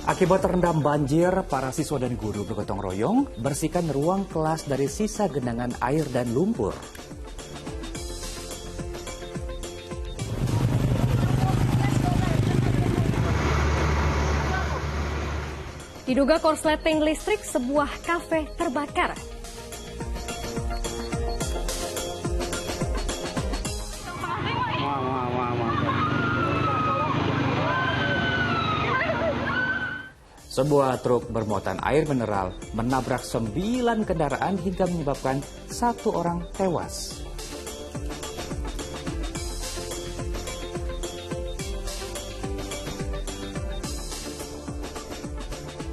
Akibat terendam banjir, para siswa dan guru bergotong royong bersihkan ruang kelas dari sisa genangan air dan lumpur. Diduga korsleting listrik, sebuah kafe terbakar. Sebuah truk bermuatan air mineral menabrak 9 kendaraan hingga menyebabkan 1 orang tewas.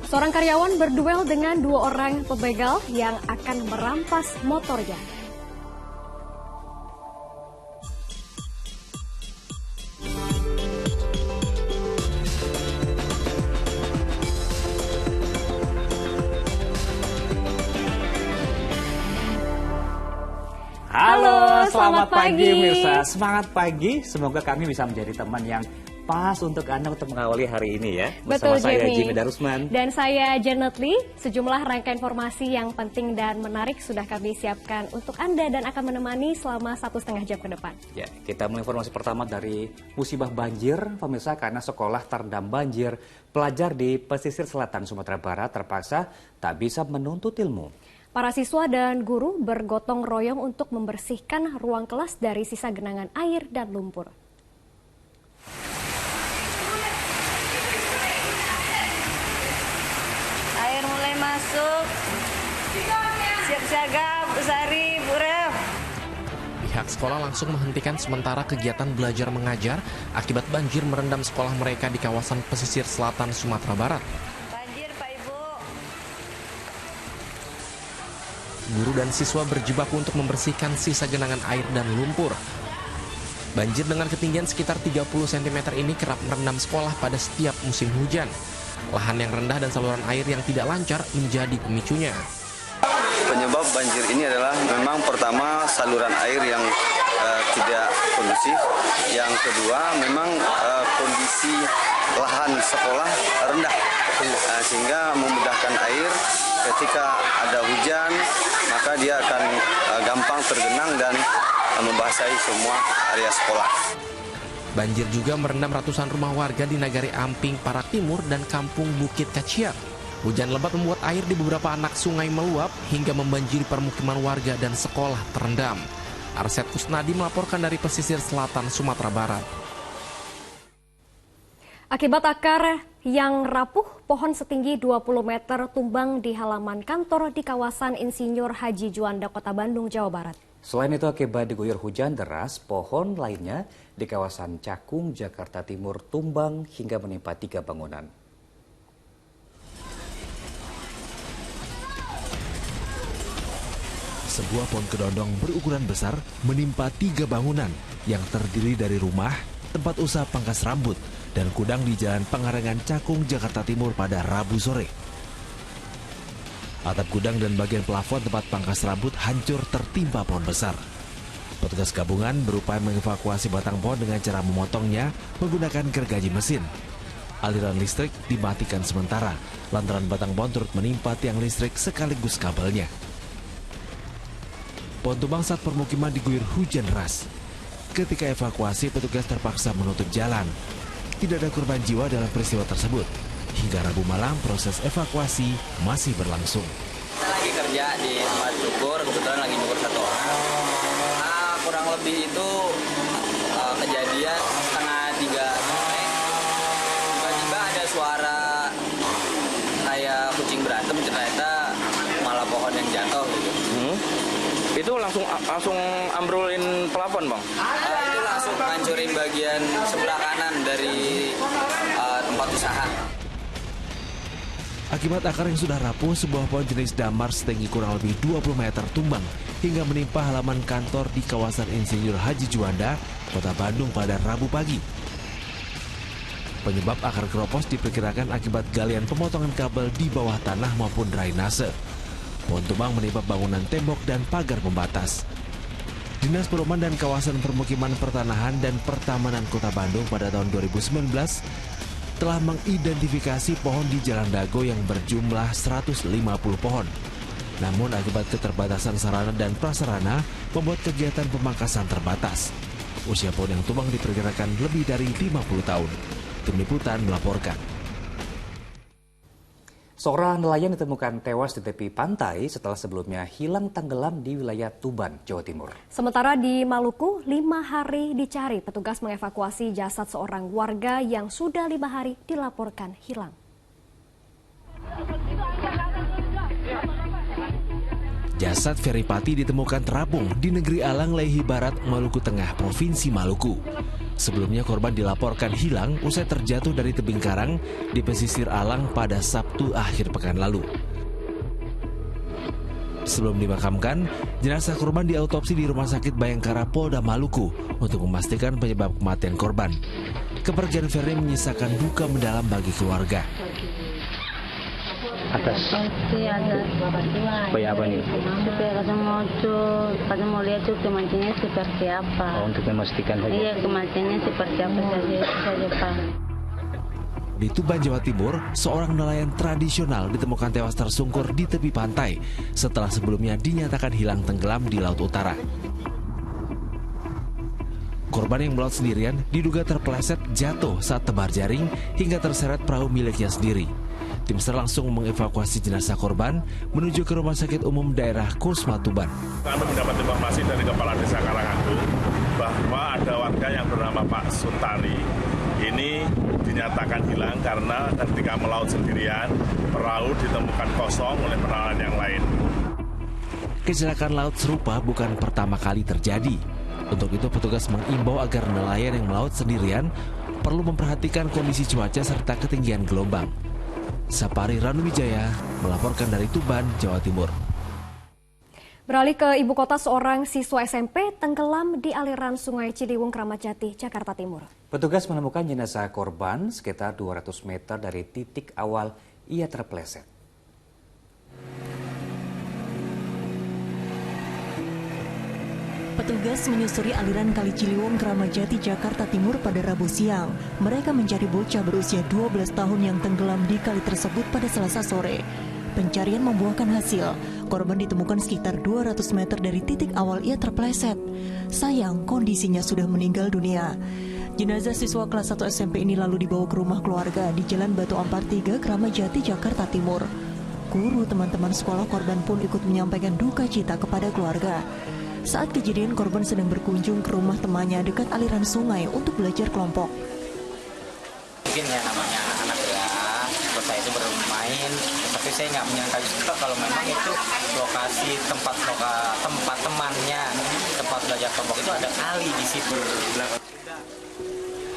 Seorang karyawan berduel dengan 2 orang pembegal yang akan merampas motornya. Halo, selamat pagi Mirsa. Semangat pagi, semoga kami bisa menjadi teman yang pas untuk Anda untuk mengawali hari ini ya. Bersama saya Jimmy Darusman. Dan saya Janet Lee. Sejumlah rangkaian informasi yang penting dan menarik sudah kami siapkan untuk Anda dan akan menemani selama 1,5 jam ke depan. Ya, kita mulai informasi pertama dari musibah banjir, pemirsa, karena sekolah terendam banjir. Pelajar di pesisir selatan Sumatera Barat terpaksa tak bisa menuntut ilmu. Para siswa dan guru bergotong royong untuk membersihkan ruang kelas dari sisa genangan air dan lumpur. Air mulai masuk. Siap siaga, Bu Sari, Bu Ref. Pihak sekolah langsung menghentikan sementara kegiatan belajar mengajar akibat banjir merendam sekolah mereka di kawasan pesisir selatan Sumatera Barat. Guru dan siswa berjibaku untuk membersihkan sisa genangan air dan lumpur. Banjir dengan ketinggian sekitar 30 cm ini kerap merendam sekolah pada setiap musim hujan. Lahan yang rendah dan saluran air yang tidak lancar menjadi pemicunya. Penyebab banjir ini adalah memang pertama saluran air yang tidak kondusif. Yang kedua memang kondisi lahan sekolah rendah sehingga memudahkan air ketika ada hujan maka dia akan gampang tergenang dan membasahi semua area sekolah. Banjir juga merendam ratusan rumah warga di Nagari Amping, Parak Timur dan Kampung Bukit Kaciak. Hujan lebat membuat air di beberapa anak sungai meluap hingga membanjiri permukiman warga dan sekolah terendam. Arsyad Kusnadi melaporkan dari pesisir selatan Sumatera Barat. Akibat akar yang rapuh, pohon setinggi 20 meter tumbang di halaman kantor di kawasan Insinyur Haji Juanda, Kota Bandung, Jawa Barat. Selain itu akibat diguyur hujan deras, pohon lainnya di kawasan Cakung, Jakarta Timur tumbang hingga menimpa 3 bangunan. Sebuah pohon kedondong berukuran besar menimpa 3 bangunan yang terdiri dari rumah, tempat usaha pangkas rambut, dan gudang di Jalan Pengarengan Cakung, Jakarta Timur pada Rabu sore. Atap gudang dan bagian plafon tempat pangkas rambut hancur tertimpa pohon besar. Petugas gabungan berupaya mengevakuasi batang pohon dengan cara memotongnya menggunakan gergaji mesin. Aliran listrik dimatikan sementara lantaran batang pohon turut menimpa tiang listrik sekaligus kabelnya. Pohon tumbang saat permukiman diguyur hujan deras. Ketika evakuasi, petugas terpaksa menutup jalan. Tidak ada korban jiwa dalam peristiwa tersebut. Hingga Rabu malam, proses evakuasi masih berlangsung. Kita lagi kerja di tempat cukur, kebetulan lagi cukur 1 orang. Kurang lebih itu kejadian setengah 3 sore. Tiba-tiba ada suara kayak kucing berantem, ternyata malah pohon yang jatuh gitu. Itu langsung ambrolin plafon, Bang? Itu langsung hancurin bagian sebelah kanan dari tempat usaha. Akibat akar yang sudah rapuh, sebuah pohon jenis damar setinggi kurang lebih 20 meter tumbang hingga menimpa halaman kantor di kawasan Insinyur Haji Juanda, Kota Bandung pada Rabu pagi. Penyebab akar keropos diperkirakan akibat galian pemotongan kabel di bawah tanah maupun drainase. Pohon tumbang menimpa bangunan tembok dan pagar pembatas. Dinas Perumahan dan Kawasan Permukiman Pertanahan dan Pertamanan Kota Bandung pada tahun 2019 telah mengidentifikasi pohon di Jalan Dago yang berjumlah 150 pohon. Namun akibat keterbatasan sarana dan prasarana membuat kegiatan pemangkasan terbatas. Usia pohon yang tumbang diperkirakan lebih dari 50 tahun. Tim Liputan melaporkan. Seorang nelayan ditemukan tewas di tepi pantai setelah sebelumnya hilang tenggelam di wilayah Tuban, Jawa Timur. Sementara di Maluku, 5 hari dicari, petugas mengevakuasi jasad seorang warga yang sudah 5 hari dilaporkan hilang. Jasad Ferry Pati ditemukan terapung di negeri Alang, Lehi Barat, Maluku Tengah, Provinsi Maluku. Sebelumnya korban dilaporkan hilang usai terjatuh dari tebing karang di pesisir Alang pada Sabtu akhir pekan lalu. Sebelum dimakamkan, jenazah korban diautopsi di Rumah Sakit Bayangkara Polda Maluku untuk memastikan penyebab kematian korban. Kepergian Ferry menyisakan duka mendalam bagi keluarga. Atas supaya apa nih? Supaya kita mau lihat tuh kematiannya seperti apa. Untuk memastikan saja. Iya, kematiannya seperti apa saja Pak. Di Tuban, Jawa Timur, seorang nelayan tradisional ditemukan tewas tersungkur di tepi pantai setelah sebelumnya dinyatakan hilang tenggelam di Laut Utara. Korban yang melaut sendirian diduga terpeleset jatuh saat tebar jaring hingga terseret perahu miliknya sendiri. Tim SAR langsung mengevakuasi jenazah korban menuju ke Rumah Sakit Umum Daerah Kusma Tuban. Kami mendapat informasi dari Kepala Desa Karangagung bahwa ada warga yang bernama Pak Suntari. Ini dinyatakan hilang karena ketika melaut sendirian, perahu ditemukan kosong oleh penelayan yang lain. Kecelakaan laut serupa bukan pertama kali terjadi. Untuk itu petugas mengimbau agar nelayan yang melaut sendirian perlu memperhatikan kondisi cuaca serta ketinggian gelombang. Sapari Ranuwijaya melaporkan dari Tuban, Jawa Timur. Beralih ke ibu kota, seorang siswa SMP tenggelam di aliran Sungai Ciliwung, Kramat Jati, Jakarta Timur. Petugas menemukan jenazah korban sekitar 200 meter dari titik awal ia terpeleset. Petugas menyusuri aliran Kali Ciliwung, Kramat Jati, Jakarta Timur pada Rabu siang. Mereka mencari bocah berusia 12 tahun yang tenggelam di kali tersebut pada Selasa sore. Pencarian membuahkan hasil. Korban ditemukan sekitar 200 meter dari titik awal ia terpeleset. Sayang, kondisinya sudah meninggal dunia. Jenazah siswa kelas 1 SMP ini lalu dibawa ke rumah keluarga di Jalan Batu Ampar 3, Kramat Jati, Jakarta Timur. Guru teman-teman sekolah korban pun ikut menyampaikan duka cita kepada keluarga. Saat kejadian, korban sedang berkunjung ke rumah temannya dekat aliran sungai untuk belajar kelompok. Mungkin ya namanya anak ya, terus saya itu bermain, tapi saya nggak menyangka juga kalau memang itu lokasi tempat temannya, tempat belajar kelompok itu ada kali di situ.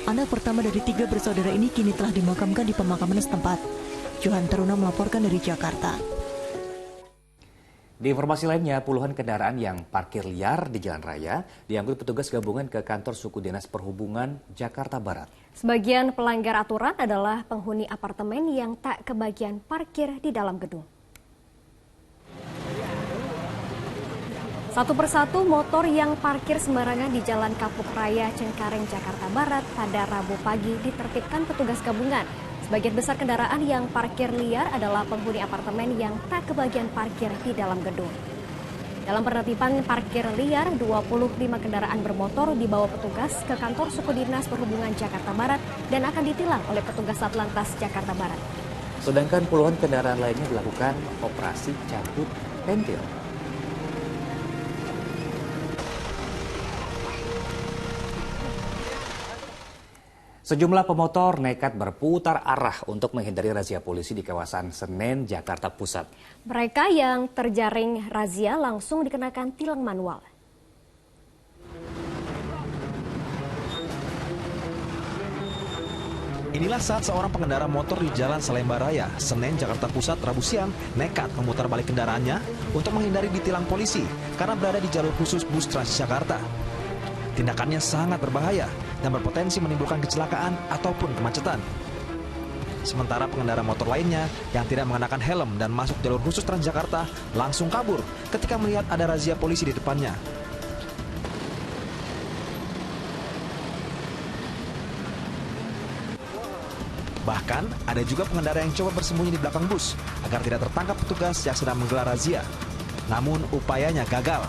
Anak pertama dari 3 bersaudara ini kini telah dimakamkan di pemakaman setempat. Johan Taruna melaporkan dari Jakarta. Di informasi lainnya, puluhan kendaraan yang parkir liar di jalan raya diangkut petugas gabungan ke kantor suku Dinas Perhubungan Jakarta Barat. Sebagian pelanggar aturan adalah penghuni apartemen yang tak kebagian parkir di dalam gedung. Satu persatu motor yang parkir sembarangan di Jalan Kapuk Raya, Cengkareng, Jakarta Barat pada Rabu pagi ditertibkan petugas gabungan. Sebagian besar kendaraan yang parkir liar adalah penghuni apartemen yang tak kebagian parkir di dalam gedung. Dalam penertiban parkir liar, 25 kendaraan bermotor dibawa petugas ke kantor suku Dinas Perhubungan Jakarta Barat dan akan ditilang oleh petugas Satlantas Jakarta Barat. Sedangkan puluhan kendaraan lainnya dilakukan operasi cabut pentil. Sejumlah pemotor nekat berputar arah untuk menghindari razia polisi di kawasan Senen, Jakarta Pusat. Mereka yang terjaring razia langsung dikenakan tilang manual. Inilah saat seorang pengendara motor di Jalan Salemba Raya, Senen, Jakarta Pusat, Rabu siang, nekat memutar balik kendaraannya untuk menghindari ditilang polisi karena berada di jalur khusus bus Transjakarta. Tindakannya sangat berbahaya dan berpotensi menimbulkan kecelakaan ataupun kemacetan. Sementara pengendara motor lainnya yang tidak mengenakan helm dan masuk jalur khusus Transjakarta langsung kabur ketika melihat ada razia polisi di depannya. Bahkan, ada juga pengendara yang coba bersembunyi di belakang bus agar tidak tertangkap petugas yang sedang menggelar razia. Namun, upayanya gagal.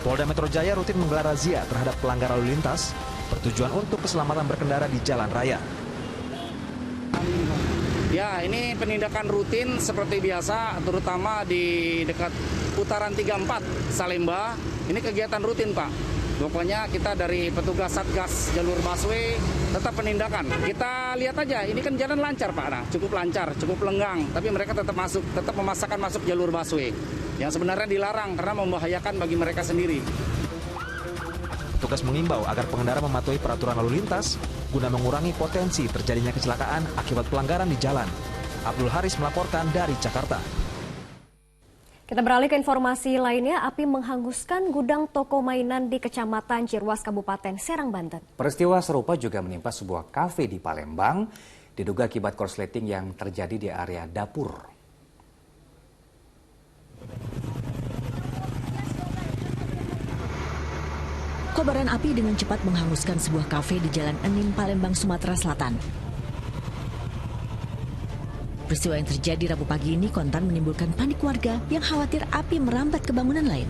Polda Metro Jaya rutin menggelar razia terhadap pelanggar lalu lintas, bertujuan untuk keselamatan berkendara di jalan raya. Ya, ini penindakan rutin seperti biasa, terutama di dekat putaran 34 Salemba. Ini kegiatan rutin, Pak. Pokoknya kita dari petugas Satgas Jalur Busway tetap penindakan. Kita lihat aja, ini kan jalan lancar, Pak. Nah, cukup lancar, cukup lenggang, tapi mereka tetap memaksakan masuk jalur busway. Yang sebenarnya dilarang karena membahayakan bagi mereka sendiri. Petugas mengimbau agar pengendara mematuhi peraturan lalu lintas guna mengurangi potensi terjadinya kecelakaan akibat pelanggaran di jalan. Abdul Haris melaporkan dari Jakarta. Kita beralih ke informasi lainnya, api menghanguskan gudang toko mainan di Kecamatan Cirwas, Kabupaten Serang, Banten. Peristiwa serupa juga menimpa sebuah kafe di Palembang, diduga akibat korsleting yang terjadi di area dapur. Kobaran api dengan cepat menghanguskan sebuah kafe di Jalan Enim, Palembang, Sumatera Selatan. Peristiwa yang terjadi Rabu pagi ini kontan menimbulkan panik warga yang khawatir api merambat ke bangunan lain.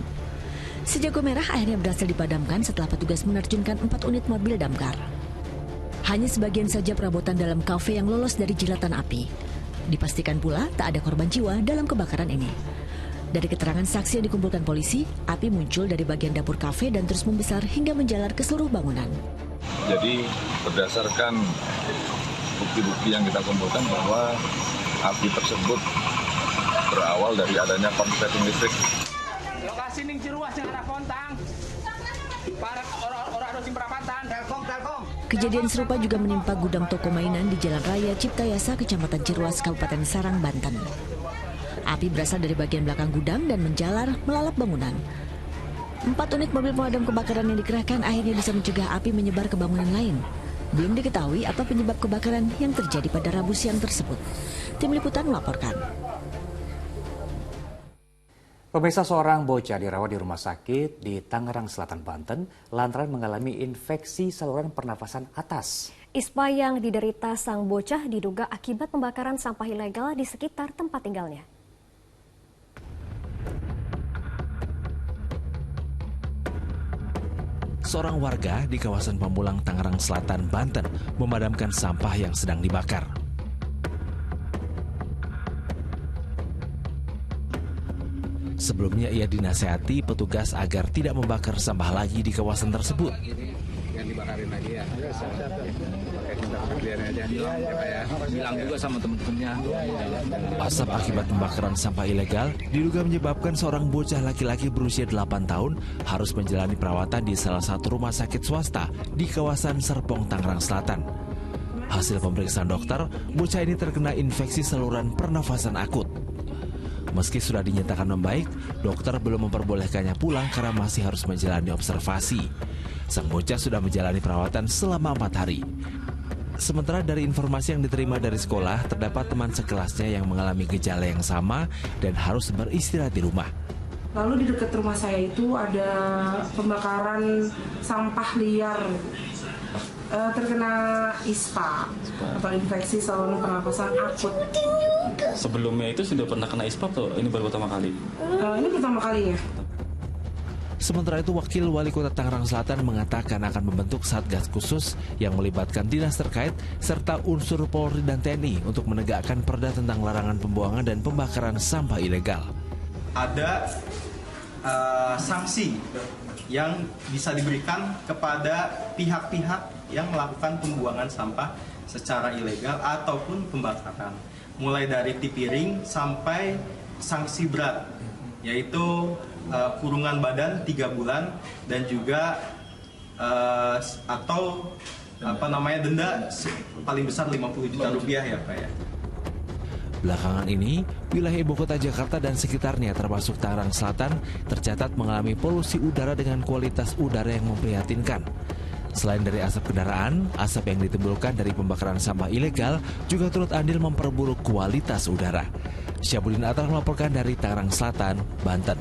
Sejago merah akhirnya berhasil dipadamkan setelah petugas menerjunkan 4 unit mobil damkar. Hanya sebagian saja perabotan dalam kafe yang lolos dari jilatan api. Dipastikan pula tak ada korban jiwa dalam kebakaran ini. Dari keterangan saksi yang dikumpulkan polisi, api muncul dari bagian dapur kafe dan terus membesar hingga menjalar ke seluruh bangunan. Jadi berdasarkan bukti-bukti yang kita kumpulkan bahwa api tersebut berawal dari adanya korsleting listrik. Lokasi ning Cirwas yang arah Kontang. Para orang ada simperapatan. Telkom. Kejadian serupa juga menimpa gudang toko mainan di Jalan Raya Ciptayasa, Kecamatan Cirwas, Kabupaten Serang, Banten. Api berasal dari bagian belakang gudang dan menjalar melalap bangunan. 4 unit mobil pemadam kebakaran yang dikerahkan akhirnya bisa mencegah api menyebar ke bangunan lain. Belum diketahui apa penyebab kebakaran yang terjadi pada Rabu siang tersebut. Tim Liputan melaporkan. Pemirsa, seorang bocah dirawat di rumah sakit di Tangerang Selatan, Banten lantaran mengalami infeksi saluran pernafasan atas. Ispa yang diderita sang bocah diduga akibat pembakaran sampah ilegal di sekitar tempat tinggalnya. Seorang warga di kawasan Pamulang, Tangerang Selatan, Banten memadamkan sampah yang sedang dibakar. Sebelumnya ia dinasehati petugas agar tidak membakar sampah lagi di kawasan tersebut. Yang dibakarin lagi ya. Bilang juga sama teman-temannya. Asap akibat pembakaran sampah ilegal diduga menyebabkan seorang bocah laki-laki berusia 8 tahun harus menjalani perawatan di salah satu rumah sakit swasta di kawasan Serpong, Tangerang Selatan. Hasil pemeriksaan dokter, bocah ini terkena infeksi saluran pernafasan akut. Meski sudah dinyatakan membaik, dokter belum memperbolehkannya pulang karena masih harus menjalani observasi. Sang bocah sudah menjalani perawatan selama 4 hari. Sementara dari informasi yang diterima dari sekolah, terdapat teman sekelasnya yang mengalami gejala yang sama dan harus beristirahat di rumah. Lalu di dekat rumah saya itu ada pembakaran sampah liar, terkena ISPA atau infeksi saluran pernapasan akut. Sebelumnya itu sudah pernah kena ISPA atau ini baru pertama kali? Ini pertama kali ya. Sementara itu, Wakil Wali Kota Tangerang Selatan mengatakan akan membentuk Satgas khusus yang melibatkan dinas terkait serta unsur Polri dan TNI untuk menegakkan perda tentang larangan pembuangan dan pembakaran sampah ilegal. Ada sanksi yang bisa diberikan kepada pihak-pihak yang melakukan pembuangan sampah secara ilegal ataupun pembakaran. Mulai dari tipiring sampai sanksi berat, yaitu kurungan badan 3 bulan dan juga atau denda paling besar 50 juta rupiah ya Pak ya. Belakangan ini, wilayah ibu kota Jakarta dan sekitarnya termasuk Tangerang Selatan tercatat mengalami polusi udara dengan kualitas udara yang memprihatinkan. Selain dari asap kendaraan, asap yang ditimbulkan dari pembakaran sampah ilegal juga turut andil memperburuk kualitas udara. Syabudin Atar melaporkan dari Tangerang Selatan, Banten.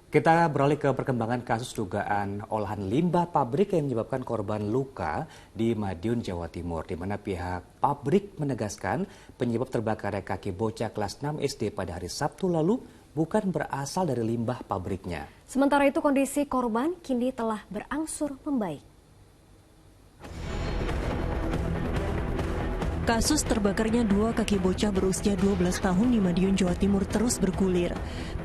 Kita beralih ke perkembangan kasus dugaan olahan limbah pabrik yang menyebabkan korban luka di Madiun, Jawa Timur, di mana pihak pabrik menegaskan penyebab terbakarnya kaki bocah kelas 6 SD pada hari Sabtu lalu bukan berasal dari limbah pabriknya. Sementara itu kondisi korban kini telah berangsur membaik. Kasus terbakarnya dua kaki bocah berusia 12 tahun di Madiun, Jawa Timur terus bergulir.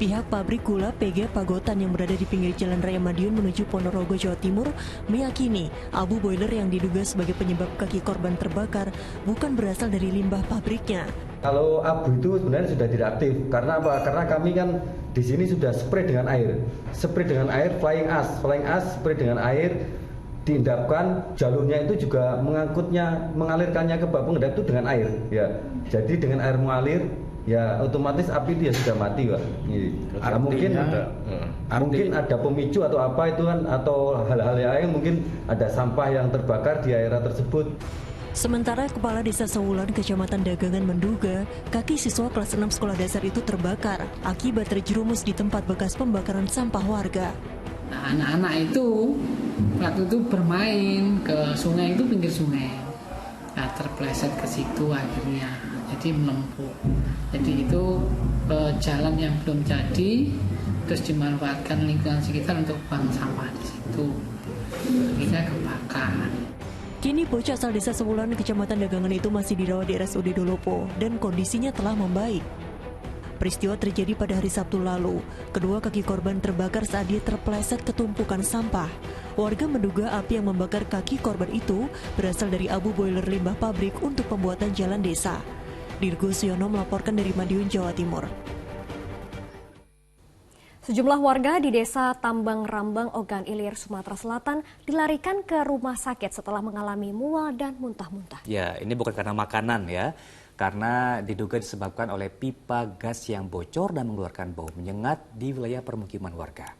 Pihak pabrik gula PG Pagotan yang berada di pinggir Jalan Raya Madiun menuju Ponorogo, Jawa Timur meyakini abu boiler yang diduga sebagai penyebab kaki korban terbakar bukan berasal dari limbah pabriknya. Kalau abu itu sebenarnya sudah tidak aktif. Karena apa? Karena kami kan di sini sudah spray dengan air. Spray dengan air, flying ash, spray dengan air. Diendapkan jalurnya itu juga mengalirkannya ke bak pengendap itu dengan air ya. Jadi dengan air mengalir ya otomatis api itu ya sudah mati, Pak. Ya, mungkin ada pemicu atau apa itu kan, atau hal-hal lain, mungkin ada sampah yang terbakar di area tersebut. Sementara Kepala Desa Sewulan Kecamatan Dagangan menduga kaki siswa kelas 6 sekolah dasar itu terbakar akibat terjerumus di tempat bekas pembakaran sampah warga. Nah, anak-anak itu waktu itu bermain ke sungai, itu pinggir sungai. Nah, terpleset ke situ akhirnya, jadi melempuk. Jadi itu jalan yang belum jadi, terus dimanfaatkan lingkungan sekitar untuk buang sampah di situ. Akhirnya kebakar. Kini bocah asal Desa Sewulan Kecamatan Dagangan itu masih dirawat di RSUD Dolopo dan kondisinya telah membaik. Peristiwa terjadi pada hari Sabtu lalu. Kedua kaki korban terbakar saat dia terpleset ke tumpukan sampah. Warga menduga api yang membakar kaki korban itu berasal dari abu boiler limbah pabrik untuk pembuatan jalan desa. Dirgo Siono melaporkan dari Madiun, Jawa Timur. Sejumlah warga di desa Tambang Rambang, Ogan Ilir, Sumatera Selatan dilarikan ke rumah sakit setelah mengalami mual dan muntah-muntah. Ya, ini bukan karena makanan ya. Karena diduga disebabkan oleh pipa gas yang bocor dan mengeluarkan bau menyengat di wilayah permukiman warga.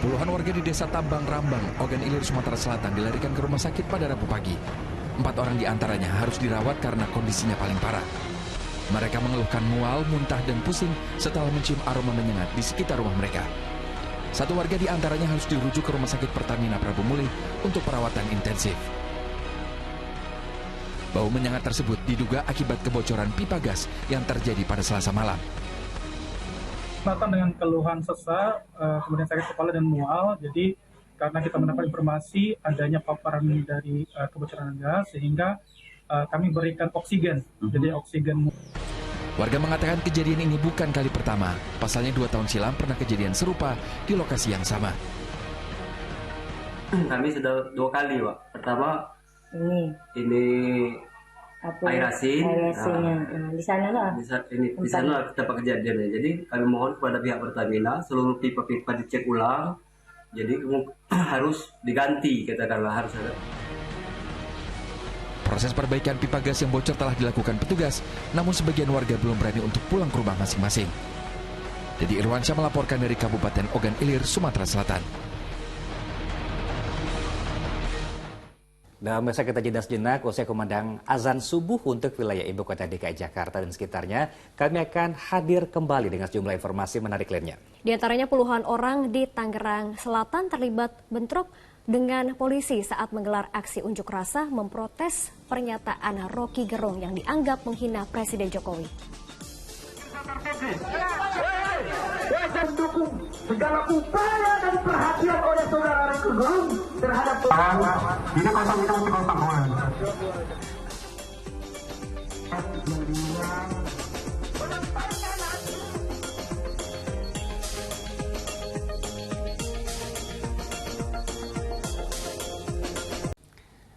Puluhan warga di desa Tambang Rambang, Ogan Ilir, Sumatera Selatan dilarikan ke rumah sakit pada Rabu pagi. 4 orang di antaranya harus dirawat karena kondisinya paling parah. Mereka mengeluhkan mual, muntah, dan pusing setelah mencium aroma menyengat di sekitar rumah mereka. 1 warga di antaranya harus dirujuk ke Rumah Sakit Pertamina Prabu Muli untuk perawatan intensif. Bau menyengat tersebut diduga akibat kebocoran pipa gas yang terjadi pada Selasa malam. Datang dengan keluhan sesak, kemudian sakit kepala dan mual. Jadi karena kita mendapat informasi adanya paparan dari kebocoran gas, sehingga kami berikan oksigen. Jadi oksigen. Warga mengatakan kejadian ini bukan kali pertama. Pasalnya 2 tahun silam pernah kejadian serupa di lokasi yang sama. Kami sudah 2 kali, Pak. Pertama ini air asin. Di sana lah. Di sana tempat kejadiannya. Jadi kami mohon kepada pihak Pertamina seluruh pipa-pipa dicek ulang. Jadi harus diganti, katakanlah harus ada. Proses perbaikan pipa gas yang bocor telah dilakukan petugas, namun sebagian warga belum berani untuk pulang ke rumah masing-masing. Dedi Irwansyah melaporkan dari Kabupaten Ogan Ilir, Sumatera Selatan. Dan masa kita jeda sejenak, usai kumandang azan subuh untuk wilayah ibu kota DKI Jakarta dan sekitarnya, kami akan hadir kembali dengan sejumlah informasi menarik lainnya. Di antaranya puluhan orang di Tangerang Selatan terlibat bentrok dengan polisi saat menggelar aksi unjuk rasa memprotes pernyataan Rocky Gerung yang dianggap menghina Presiden Jokowi. Mendukung segala upaya dan perhatian oleh saudara Rocky Gerung terhadap ini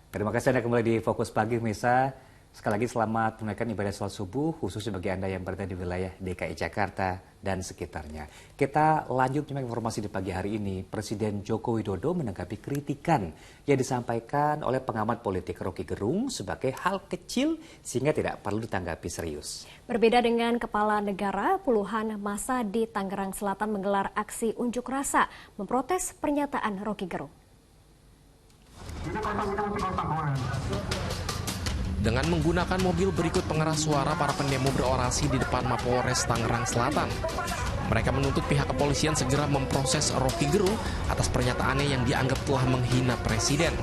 Terima kasih Anda kembali di Fokus Pagi, pemirsa. Sekali lagi selamat menunaikan ibadah sholat subuh, khususnya bagi Anda yang berada di wilayah DKI Jakarta dan sekitarnya. Kita lanjut menyimak informasi di pagi hari ini. Presiden Joko Widodo menanggapi kritikan yang disampaikan oleh pengamat politik Rocky Gerung sebagai hal kecil sehingga tidak perlu ditanggapi serius. Berbeda dengan kepala negara, puluhan massa di Tangerang Selatan menggelar aksi unjuk rasa memprotes pernyataan Rocky Gerung. Dengan menggunakan mobil berikut pengeras suara, para pendemo berorasi di depan Mapolres Tangerang Selatan. Mereka menuntut pihak kepolisian segera memproses Rocky Gerung atas pernyataannya yang dianggap telah menghina presiden.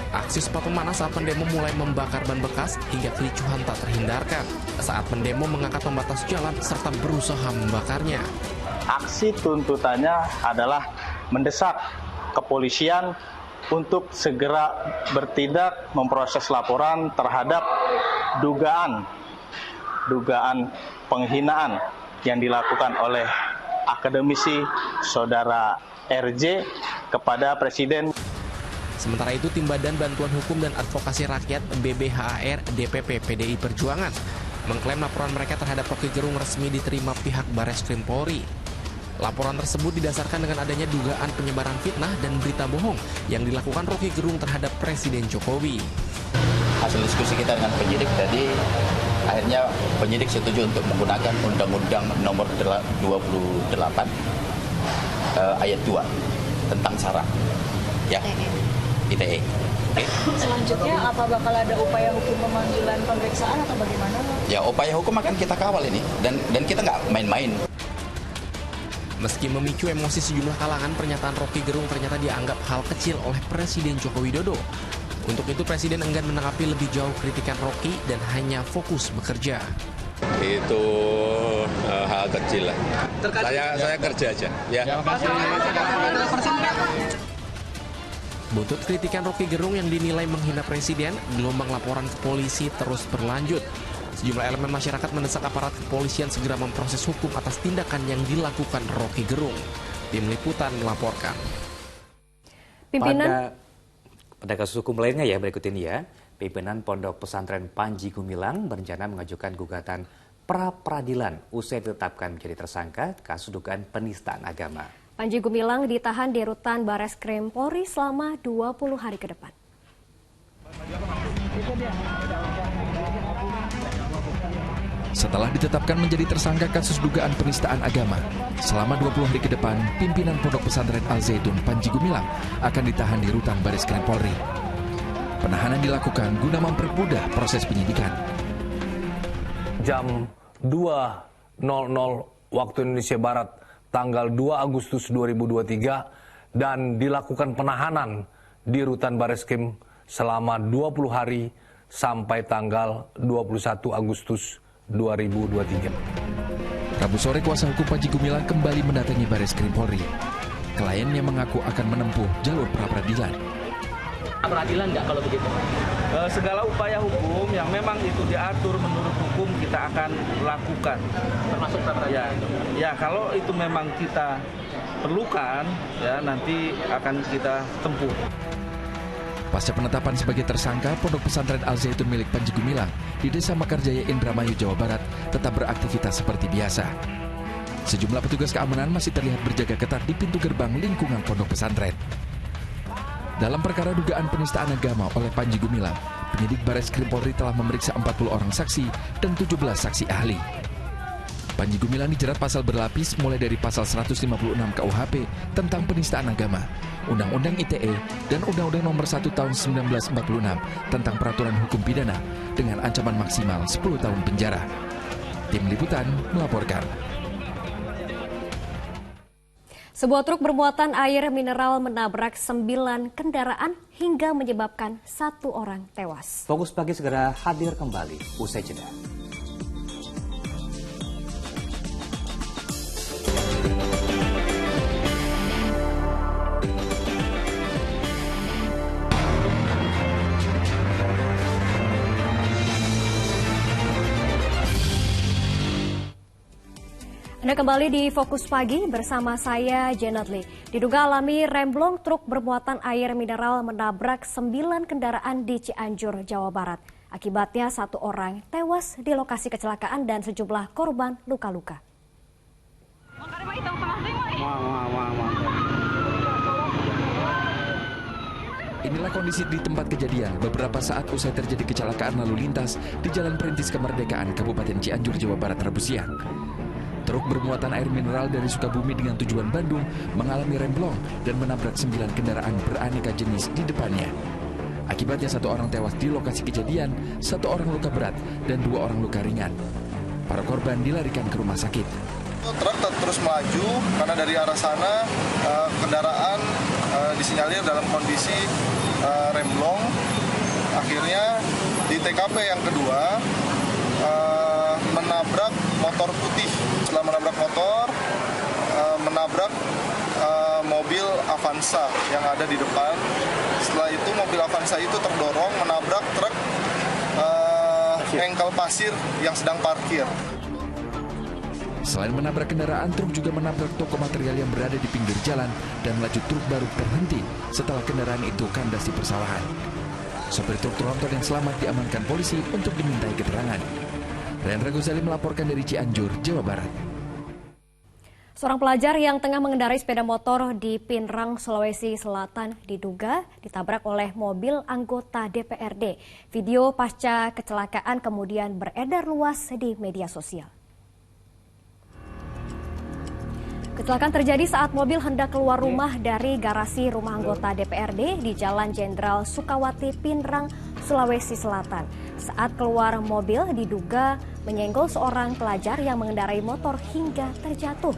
Aksi sempat memanas saat pendemo mulai membakar ban bekas hingga kericuhan tak terhindarkan saat pendemo mengangkat pembatas jalan serta berusaha membakarnya. Aksi tuntutannya adalah mendesak kepolisian untuk segera bertindak memproses laporan terhadap dugaan penghinaan yang dilakukan oleh akademisi saudara RJ kepada Presiden. Sementara itu, Tim Badan Bantuan Hukum dan Advokasi Rakyat BBHAR DPP PDI Perjuangan mengklaim laporan mereka terhadap Rocky Gerung resmi diterima pihak Bareskrim Polri. Laporan tersebut didasarkan dengan adanya dugaan penyebaran fitnah dan berita bohong yang dilakukan Rocky Gerung terhadap Presiden Jokowi. Hasil diskusi kita dengan penyidik tadi, akhirnya penyidik setuju untuk menggunakan Undang-Undang Nomor 28 ayat 2 tentang SARA, ya, ITE. Okay. Selanjutnya apa bakal ada upaya hukum pemanggilan pemeriksaan atau bagaimana? Ya, upaya hukum akan kita kawal ini dan kita nggak main-main. Meski memicu emosi sejumlah kalangan, pernyataan Rocky Gerung ternyata dianggap hal kecil oleh Presiden Joko Widodo. Untuk itu, Presiden enggan menanggapi lebih jauh kritikan Rocky dan hanya fokus bekerja. Itu hal kecil lah. Saya kerja aja. Ya. Buntut kritikan Rocky Gerung yang dinilai menghina Presiden, gelombang laporan ke polisi terus berlanjut. Sejumlah elemen masyarakat mendesak aparat kepolisian segera memproses hukum atas tindakan yang dilakukan Rocky Gerung. Tim Liputan melaporkan. Pada kasus hukum lainnya ya, berikut ini ya, pimpinan Pondok Pesantren Panji Gumilang berencana mengajukan gugatan pra-peradilan usai ditetapkan menjadi tersangka kasus dugaan penistaan agama. Panji Gumilang ditahan di rutan Bareskrim Polri selama 20 hari ke depan. Setelah ditetapkan menjadi tersangka kasus dugaan penistaan agama, selama 20 hari ke depan, pimpinan Pondok Pesantren Al-Zaitun Panji Gumilang akan ditahan di rutan Bareskrim Polri. Penahanan dilakukan guna mempermudah proses penyidikan. Jam 2.00 waktu Indonesia Barat, tanggal 2 Agustus 2023, dan dilakukan penahanan di rutan Bareskrim selama 20 hari sampai tanggal 21 Agustus 2023. Rabu sore, kuasa hukum Panji Gumilang kembali mendatangi Bareskrim Polri. Kliennya mengaku akan menempuh jalur pra-peradilan. Peradilan nggak kalau begitu? Segala upaya hukum yang memang itu diatur menurut hukum kita akan lakukan. Termasuk pra-peradilan? Ya, kalau itu memang kita perlukan, ya nanti akan kita tempuh. Pasca penetapan sebagai tersangka, Pondok Pesantren Al-Zaitun milik Panji Gumilang di Desa Mekarjaya, Indramayu, Jawa Barat tetap beraktivitas seperti biasa. Sejumlah petugas keamanan masih terlihat berjaga ketat di pintu gerbang lingkungan Pondok Pesantren. Dalam perkara dugaan penistaan agama oleh Panji Gumilang, penyidik Bareskrim Polri telah memeriksa 40 orang saksi dan 17 saksi ahli. Panji Gumilang dijerat pasal berlapis mulai dari pasal 156 KUHP tentang penistaan agama, Undang-Undang ITE, dan Undang-Undang Nomor 1 Tahun 1946 tentang Peraturan Hukum Pidana dengan ancaman maksimal 10 tahun penjara. Tim Liputan melaporkan. Sebuah truk bermuatan air mineral menabrak 9 kendaraan hingga menyebabkan 1 orang tewas. Fokus Pagi segera hadir kembali usai jeda. Anda kembali di Fokus Pagi bersama saya Janet Lee. Diduga alami remblong, truk bermuatan air mineral menabrak 9 kendaraan di Cianjur, Jawa Barat. Akibatnya 1 orang tewas di lokasi kecelakaan dan sejumlah korban luka-luka. Inilah kondisi di tempat kejadian beberapa saat usai terjadi kecelakaan lalu lintas di Jalan Perintis Kemerdekaan, Kabupaten Cianjur, Jawa Barat, Rabu siang. Truk bermuatan air mineral dari Sukabumi dengan tujuan Bandung mengalami remblong dan menabrak 9 kendaraan beraneka jenis di depannya. Akibatnya 1 orang tewas di lokasi kejadian, 1 orang luka berat, dan 2 orang luka ringan. Para korban dilarikan ke rumah sakit. Truk terus melaju karena dari arah sana kendaraan disinyalir dalam kondisi remblong. Akhirnya di TKP yang kedua menabrak motor putih. Setelah menabrak motor, menabrak mobil Avanza yang ada di depan. Setelah itu mobil Avanza itu terdorong menabrak truk engkel pasir yang sedang parkir. Selain menabrak kendaraan, truk juga menabrak toko material yang berada di pinggir jalan dan laju truk baru berhenti setelah kendaraan itu kandas di persawahan. Sopir truk tronton yang selamat diamankan polisi untuk dimintai keterangan. Rendra Gozali melaporkan dari Cianjur, Jawa Barat. Seorang pelajar yang tengah mengendarai sepeda motor di Pinrang, Sulawesi Selatan diduga ditabrak oleh mobil anggota DPRD. Video pasca kecelakaan kemudian beredar luas di media sosial. Kecelakaan terjadi saat mobil hendak keluar rumah dari garasi rumah anggota DPRD di Jalan Jenderal Sukawati, Pinrang, Sulawesi Selatan. Saat keluar mobil diduga menyenggol seorang pelajar yang mengendarai motor hingga terjatuh.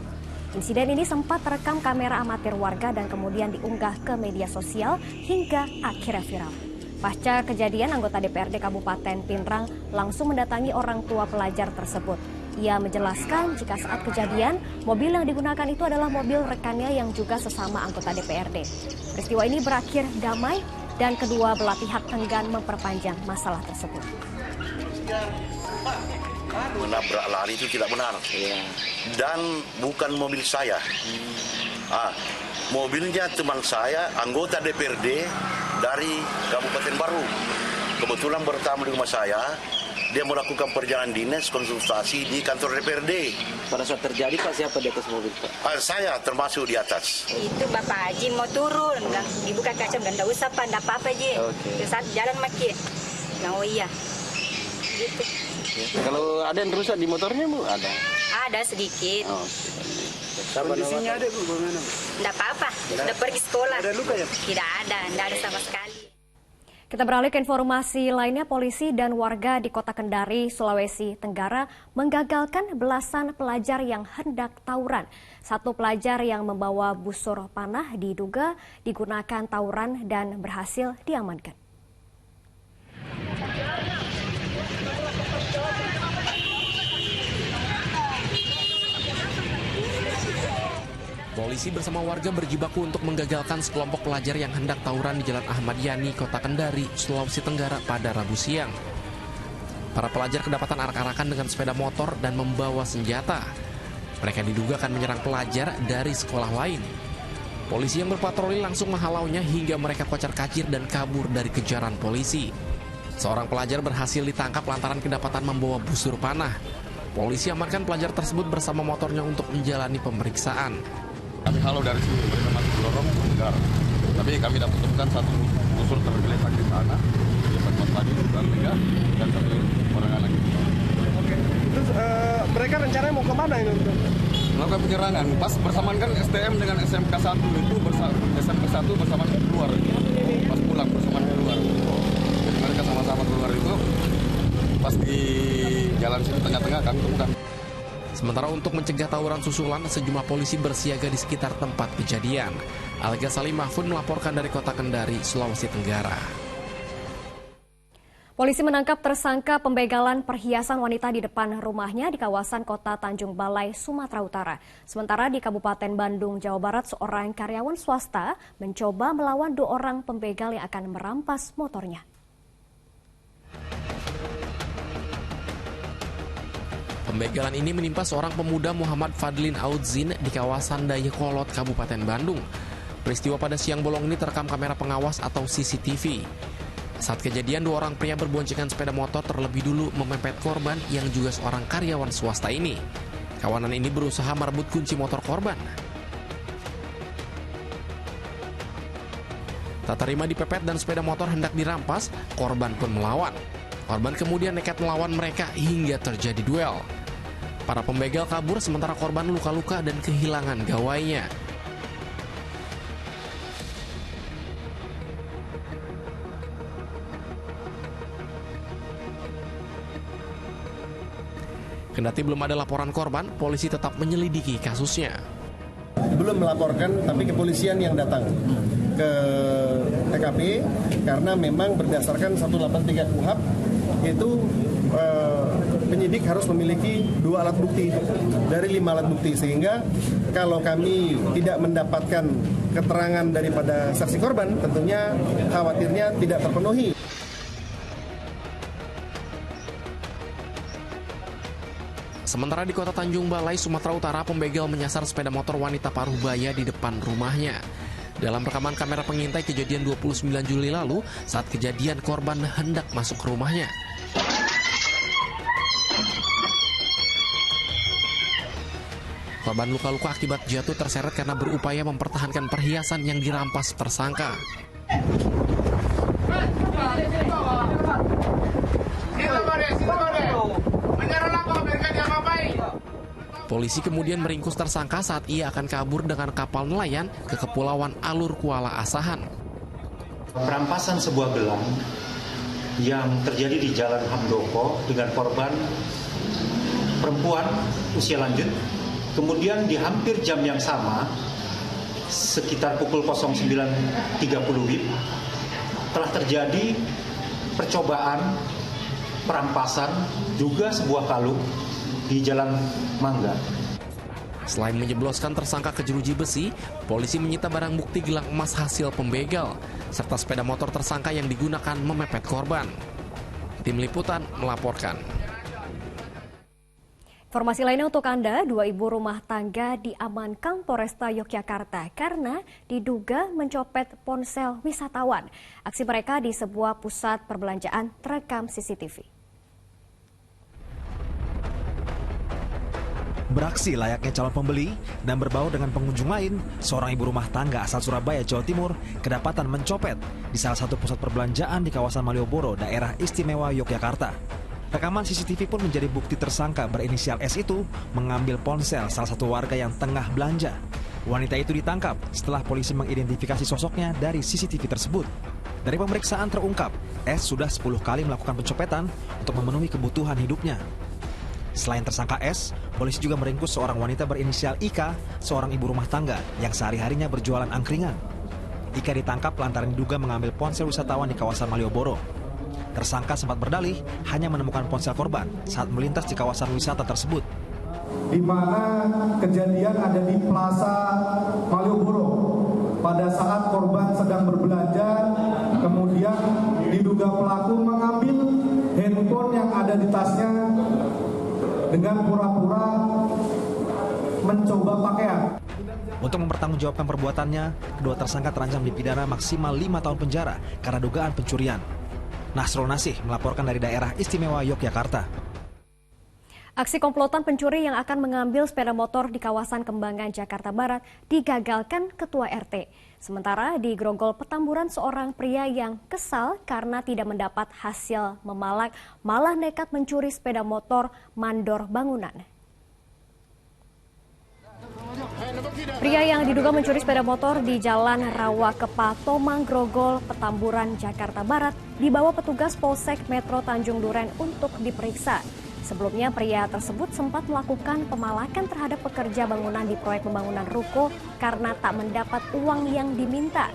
Insiden ini sempat terekam kamera amatir warga dan kemudian diunggah ke media sosial hingga akhirnya viral. Pasca kejadian, anggota DPRD Kabupaten Pinrang langsung mendatangi orang tua pelajar tersebut. Ia menjelaskan jika saat kejadian, mobil yang digunakan itu adalah mobil rekannya yang juga sesama anggota DPRD. Peristiwa ini berakhir damai dan kedua belah pihak enggan memperpanjang masalah tersebut. Menabrak lari itu tidak benar, dan bukan mobil saya. Mobilnya teman saya, anggota DPRD dari Kabupaten Baru. Kebetulan bertamu di rumah saya, dia melakukan perjalanan dinas konsultasi di kantor DPRD. Pada saat terjadi Pak, siapa di atas mobil Pak? Saya termasuk di atas. Itu Bapak Haji mau turun, dibuka kaca, enggak usah Pak, enggak apa-apa Ji. Saat jalan makin. Oh iya. Gitu. Kalau ada yang rusak di motornya Bu? Ada? Ada sedikit. Kondisinya ada Bu, bagaimana? Enggak apa-apa, sudah pergi sekolah. Ada luka ya? Tidak ada sama sekali. Kita beralih ke informasi lainnya. Polisi dan warga di Kota Kendari, Sulawesi Tenggara menggagalkan belasan pelajar yang hendak tawuran. Satu pelajar yang membawa busur panah diduga digunakan tawuran dan berhasil diamankan. Polisi bersama warga berjibaku untuk menggagalkan sekelompok pelajar yang hendak tawuran di Jalan Ahmad Yani, Kota Kendari, Sulawesi Tenggara pada Rabu siang. Para pelajar kedapatan arak-arakan dengan sepeda motor dan membawa senjata. Mereka diduga akan menyerang pelajar dari sekolah lain. Polisi yang berpatroli langsung menghalaunya hingga mereka kocar-kacir dan kabur dari kejaran polisi. Seorang pelajar berhasil ditangkap lantaran kedapatan membawa busur panah. Polisi amankan pelajar tersebut bersama motornya untuk menjalani pemeriksaan. Kami halau dari sini, mereka masih dorong mengejar. Tapi kami dapat temukan satu busur tergeletak di sana. Dia berbuat lagi, dan satu orang anak itu. Terus mereka rencananya mau kemana ini? Melakukan penyerangan. Pas bersamaan kan STM dengan SMK 1 itu SMK 1 bersamaan keluar. Pas pulang bersamaan keluar. Jadi mereka sama-sama keluar itu. Pas di jalan sini tengah-tengah kami temukan. Sementara untuk mencegah tawuran susulan, sejumlah polisi bersiaga di sekitar tempat kejadian. Alga Salim Mahfud melaporkan dari Kota Kendari, Sulawesi Tenggara. Polisi menangkap tersangka pembegalan perhiasan wanita di depan rumahnya di kawasan Kota Tanjung Balai, Sumatera Utara. Sementara di Kabupaten Bandung, Jawa Barat, seorang karyawan swasta mencoba melawan 2 orang pembegal yang akan merampas motornya. Pembegalan ini menimpa seorang pemuda Muhammad Fadlin Audzin di kawasan Dayakolot, Kabupaten Bandung. Peristiwa pada siang bolong ini terekam kamera pengawas atau CCTV. Saat kejadian, 2 orang pria berboncengan sepeda motor terlebih dulu memepet korban yang juga seorang karyawan swasta ini. Kawanan ini berusaha merebut kunci motor korban. Tak terima dipepet dan sepeda motor hendak dirampas, korban pun melawan. Korban kemudian nekat melawan mereka hingga terjadi duel. Para pembegal kabur sementara korban luka-luka dan kehilangan gawainya. Kendati belum ada laporan korban, polisi tetap menyelidiki kasusnya. Belum melaporkan, tapi kepolisian yang datang ke TKP karena memang berdasarkan 183 KUHP itu penyidik harus memiliki 2 alat bukti dari 5 alat bukti, sehingga kalau kami tidak mendapatkan keterangan daripada saksi korban, tentunya khawatirnya tidak terpenuhi. Sementara di Kota Tanjung Balai, Sumatera Utara, pembegal menyasar sepeda motor wanita paruh baya di depan rumahnya. Dalam rekaman kamera pengintai kejadian 29 Juli lalu, saat kejadian korban hendak masuk ke rumahnya. Korban luka-luka akibat jatuh terseret karena berupaya mempertahankan perhiasan yang dirampas tersangka. Polisi kemudian meringkus tersangka saat ia akan kabur dengan kapal nelayan ke Kepulauan Alur Kuala Asahan. Perampasan sebuah gelang yang terjadi di Jalan Hamdoko dengan korban perempuan usia lanjut. Kemudian di hampir jam yang sama, sekitar pukul 09.30 WIB, telah terjadi percobaan perampasan juga sebuah kalung di Jalan Mangga. Selain menjebloskan tersangka ke jeruji besi, polisi menyita barang bukti gelang emas hasil pembegal, serta sepeda motor tersangka yang digunakan memepet korban. Tim Liputan melaporkan. Informasi lainnya untuk Anda, 2 ibu rumah tangga diamankan Polresta Yogyakarta karena diduga mencopet ponsel wisatawan. Aksi mereka di sebuah pusat perbelanjaan terekam CCTV. Beraksi layaknya calon pembeli dan berbau dengan pengunjung lain, seorang ibu rumah tangga asal Surabaya, Jawa Timur, kedapatan mencopet di salah satu pusat perbelanjaan di kawasan Malioboro, daerah istimewa Yogyakarta. Rekaman CCTV pun menjadi bukti tersangka berinisial S itu mengambil ponsel salah satu warga yang tengah belanja. Wanita itu ditangkap setelah polisi mengidentifikasi sosoknya dari CCTV tersebut. Dari pemeriksaan terungkap, S sudah 10 kali melakukan pencopetan untuk memenuhi kebutuhan hidupnya. Selain tersangka S, polisi juga meringkus seorang wanita berinisial Ika, seorang ibu rumah tangga yang sehari-harinya berjualan angkringan. Ika ditangkap lantaran diduga mengambil ponsel wisatawan di kawasan Malioboro. Tersangka sempat berdalih hanya menemukan ponsel korban saat melintas di kawasan wisata tersebut. Di mana kejadian ada di Plaza Malioboro pada saat korban sedang berbelanja, kemudian diduga pelaku mengambil handphone yang ada di tasnya dengan pura-pura mencoba pakaian. Untuk mempertanggungjawabkan perbuatannya, kedua tersangka terancam dipidana maksimal 5 tahun penjara karena dugaan pencurian. Nasrul Nasih melaporkan dari daerah istimewa Yogyakarta. Aksi komplotan pencuri yang akan mengambil sepeda motor di kawasan Kembangan, Jakarta Barat digagalkan Ketua RT. Sementara di Grogol Petamburan, seorang pria yang kesal karena tidak mendapat hasil memalak malah nekat mencuri sepeda motor mandor bangunan. Pria yang diduga mencuri sepeda motor di Jalan Rawa Kepa, Tomang, Grogol, Petamburan, Jakarta Barat dibawa petugas Polsek Metro Tanjung Duren untuk diperiksa. Sebelumnya pria tersebut sempat melakukan pemalakan terhadap pekerja bangunan di proyek pembangunan ruko karena tak mendapat uang yang diminta.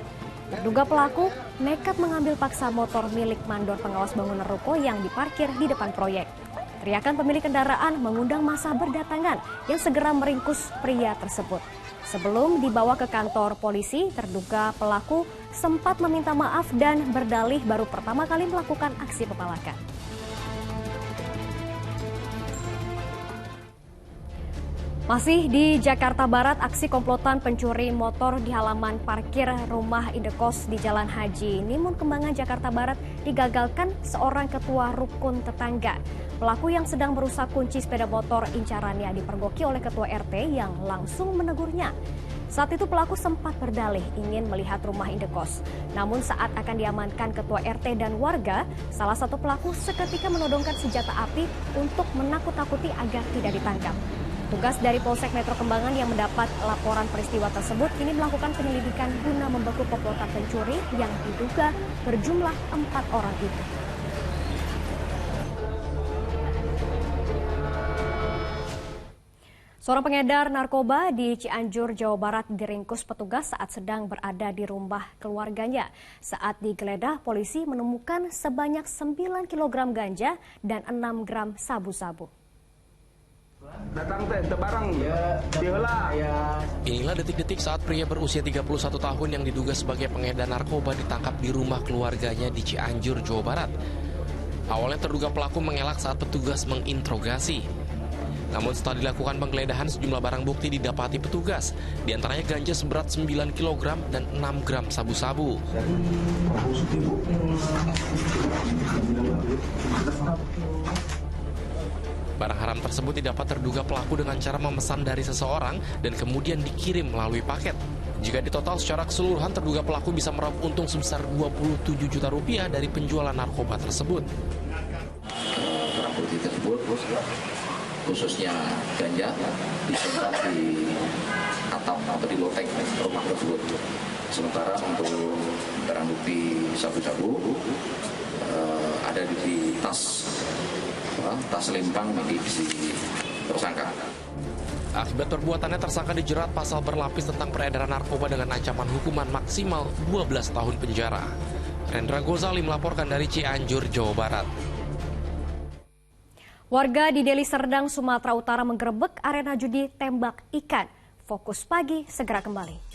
Terduga pelaku nekat mengambil paksa motor milik mandor pengawas bangunan ruko yang diparkir di depan proyek. Teriakan pemilik kendaraan mengundang massa berdatangan yang segera meringkus pria tersebut. Sebelum dibawa ke kantor polisi, terduga pelaku sempat meminta maaf dan berdalih baru pertama kali melakukan aksi pemalakan. Masih di Jakarta Barat, aksi komplotan pencuri motor di halaman parkir rumah indekos di Jalan Haji Nimun, Kembangan, Jakarta Barat digagalkan seorang ketua rukun tetangga. Pelaku yang sedang merusak kunci sepeda motor incarannya dipergoki oleh ketua RT yang langsung menegurnya. Saat itu pelaku sempat berdalih ingin melihat rumah indekos. Namun saat akan diamankan ketua RT dan warga, salah satu pelaku seketika menodongkan senjata api untuk menakut-nakuti agar tidak ditangkap. Tugas dari Polsek Metro Kembangan yang mendapat laporan peristiwa tersebut kini melakukan penyelidikan guna membekuk komplotan pencuri yang diduga berjumlah 4 orang itu. Seorang pengedar narkoba di Cianjur, Jawa Barat diringkus petugas saat sedang berada di rumah keluarganya. Saat digeledah, polisi menemukan sebanyak 9 kg ganja dan 6 gram sabu-sabu. Inilah detik-detik saat pria berusia 31 tahun yang diduga sebagai pengedar narkoba ditangkap di rumah keluarganya di Cianjur, Jawa Barat. Awalnya terduga pelaku mengelak saat petugas menginterogasi. Namun setelah dilakukan penggeledahan, sejumlah barang bukti didapati petugas. Di antaranya ganja seberat 9 kg dan 6 gram sabu-sabu. Barang haram tersebut didapat terduga pelaku dengan cara memesan dari seseorang dan kemudian dikirim melalui paket. Jika ditotal secara keseluruhan, terduga pelaku bisa meraup untung sebesar 27 juta rupiah dari penjualan narkoba tersebut. Barang bukti tersebut, khususnya ganja, disimpan di atap atau di lotek rumah tersebut. Sementara untuk barang bukti sabu-sabu ada di tas lempang milik si tersangka. Akibat perbuatannya, tersangka dijerat pasal berlapis tentang peredaran narkoba dengan ancaman hukuman maksimal 12 tahun penjara. Rendra Gozali melaporkan dari Cianjur, Jawa Barat. Warga di Deli Serdang, Sumatera Utara menggerebek arena judi tembak ikan. Fokus Pagi segera kembali.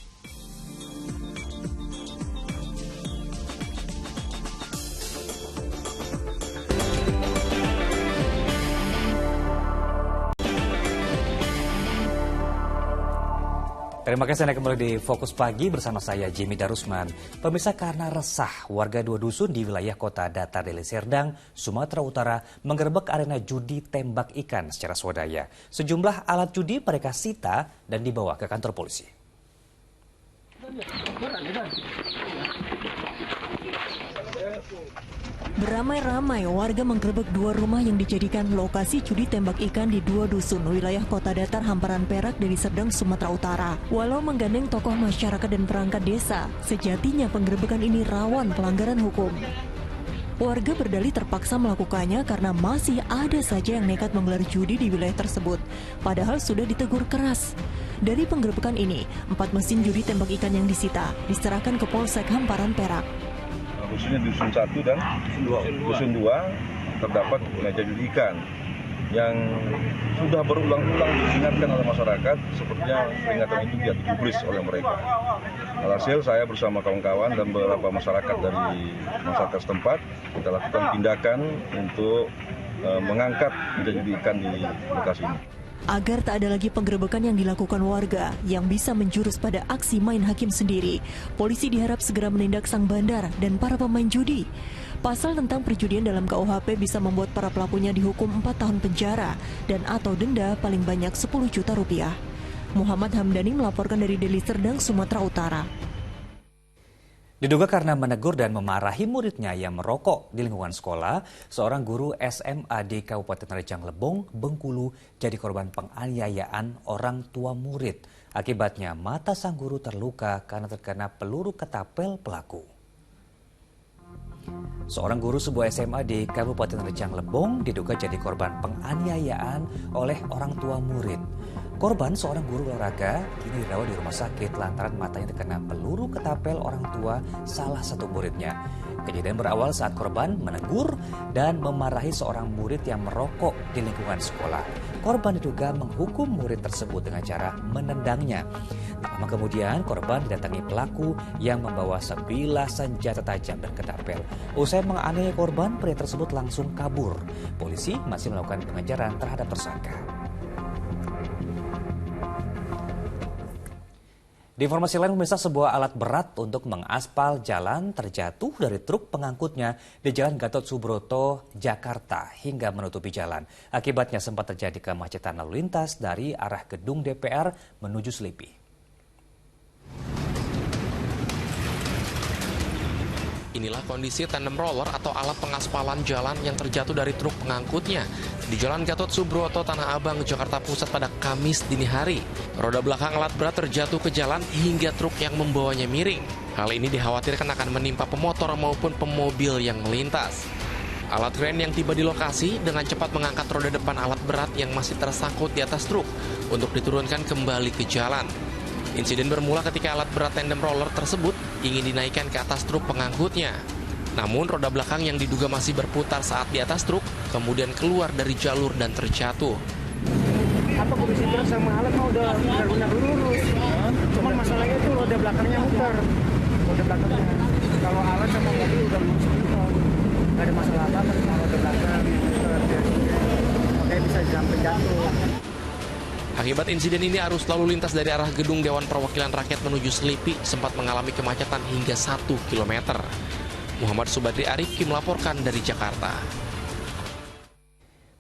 Terima kasih Anda kembali di Fokus Pagi bersama saya Jimmy Darusman. Pemirsa, karena resah, warga 2 dusun di wilayah kota Datar Deli Serdang, Sumatera Utara menggerebek arena judi tembak ikan secara swadaya. Sejumlah alat judi mereka sita dan dibawa ke kantor polisi. Beramai-ramai warga menggerebek 2 rumah yang dijadikan lokasi judi tembak ikan di 2 dusun wilayah kota Datar Hamparan Perak Deli Serdang, Sumatera Utara. Walau menggandeng tokoh masyarakat dan perangkat desa, sejatinya penggerebekan ini rawan pelanggaran hukum. Warga berdalih terpaksa melakukannya karena masih ada saja yang nekat menggelar judi di wilayah tersebut, padahal sudah ditegur keras. Dari penggerebekan ini, 4 mesin judi tembak ikan yang disita diserahkan ke Polsek Hamparan Perak. Khususnya di Dusun 1 dan Dusun 2 terdapat meja judi ikan yang sudah berulang-ulang diingatkan oleh masyarakat, sepertinya peringatan itu tidak digubris oleh mereka. Alhasil saya bersama kawan-kawan dan beberapa masyarakat dari masyarakat setempat kita lakukan tindakan untuk mengangkat meja judi ikan di lokasi ini. Agar tak ada lagi penggerebekan yang dilakukan warga yang bisa menjurus pada aksi main hakim sendiri, polisi diharap segera menindak sang bandar dan para pemain judi. Pasal tentang perjudian dalam KUHP bisa membuat para pelakunya dihukum 4 tahun penjara dan atau denda paling banyak 10 juta rupiah. Muhammad Hamdani melaporkan dari Deli Serdang, Sumatera Utara. Diduga karena menegur dan memarahi muridnya yang merokok di lingkungan sekolah, seorang guru SMA di Kabupaten Rejang Lebong, Bengkulu, jadi korban penganiayaan orang tua murid. Akibatnya mata sang guru terluka karena terkena peluru ketapel pelaku. Seorang guru sebuah SMA di Kabupaten Rejang Lebong diduga jadi korban penganiayaan oleh orang tua murid. Korban, seorang guru olahraga, kini dirawat di rumah sakit lantaran matanya terkena peluru ketapel orang tua salah satu muridnya. Kejadian berawal saat korban menegur dan memarahi seorang murid yang merokok di lingkungan sekolah. Korban diduga menghukum murid tersebut dengan cara menendangnya. Tak lama kemudian, korban didatangi pelaku yang membawa sebilah senjata tajam dan ketapel. Usai menganiaya korban, pria tersebut langsung kabur. Polisi masih melakukan pengejaran terhadap tersangka. Di informasi lain, pemirsa, sebuah alat berat untuk mengaspal jalan terjatuh dari truk pengangkutnya di Jalan Gatot Subroto, Jakarta hingga menutupi jalan. Akibatnya sempat terjadi kemacetan lalu lintas dari arah gedung DPR menuju Selipi. Inilah kondisi tandem roller atau alat pengaspalan jalan yang terjatuh dari truk pengangkutnya di Jalan Gatot Subroto, Tanah Abang, Jakarta Pusat pada Kamis dini hari. Roda belakang alat berat terjatuh ke jalan hingga truk yang membawanya miring. Hal ini dikhawatirkan akan menimpa pemotor maupun pemobil yang melintas. Alat kren yang tiba di lokasi dengan cepat mengangkat roda depan alat berat yang masih tersangkut di atas truk untuk diturunkan kembali ke jalan. Insiden bermula ketika alat berat tandem roller tersebut ingin dinaikkan ke atas truk pengangkutnya. Namun roda belakang yang diduga masih berputar saat di atas truk kemudian keluar dari jalur dan terjatuh. Apa kondisi truk sama alat mau udah benar-benar lurus. Cuman masalahnya itu roda belakangnya muter. Roda belakangnya. Kalau alat sama mobil udah lurus semua. Nggak ada masalah apa-apa sama roda belakang. Makanya bisa sampai jatuh. Akibat insiden ini, arus lalu lintas dari arah Gedung Dewan Perwakilan Rakyat menuju Selipi sempat mengalami kemacetan hingga 1 km. Muhammad Subadri Arifki melaporkan dari Jakarta.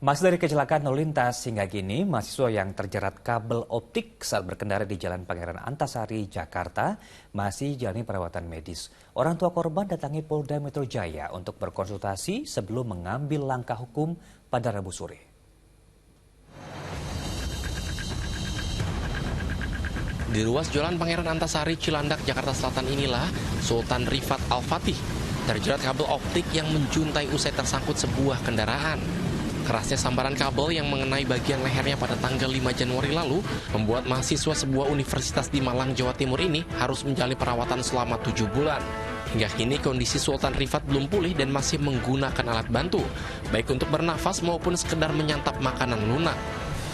Masih dari kecelakaan lalu lintas, hingga kini mahasiswa yang terjerat kabel optik saat berkendara di Jalan Pangeran Antasari, Jakarta masih jalani perawatan medis. Orang tua korban datangi Polda Metro Jaya untuk berkonsultasi sebelum mengambil langkah hukum pada Rabu sore. Di ruas Jalan Pangeran Antasari, Cilandak, Jakarta Selatan inilah Sultan Rifat Al-Fatih terjerat kabel optik yang menjuntai usai tersangkut sebuah kendaraan. Kerasnya sambaran kabel yang mengenai bagian lehernya pada tanggal 5 Januari lalu membuat mahasiswa sebuah universitas di Malang, Jawa Timur ini harus menjalani perawatan selama 7 bulan. Hingga kini kondisi Sultan Rifat belum pulih dan masih menggunakan alat bantu, baik untuk bernafas maupun sekedar menyantap makanan lunak.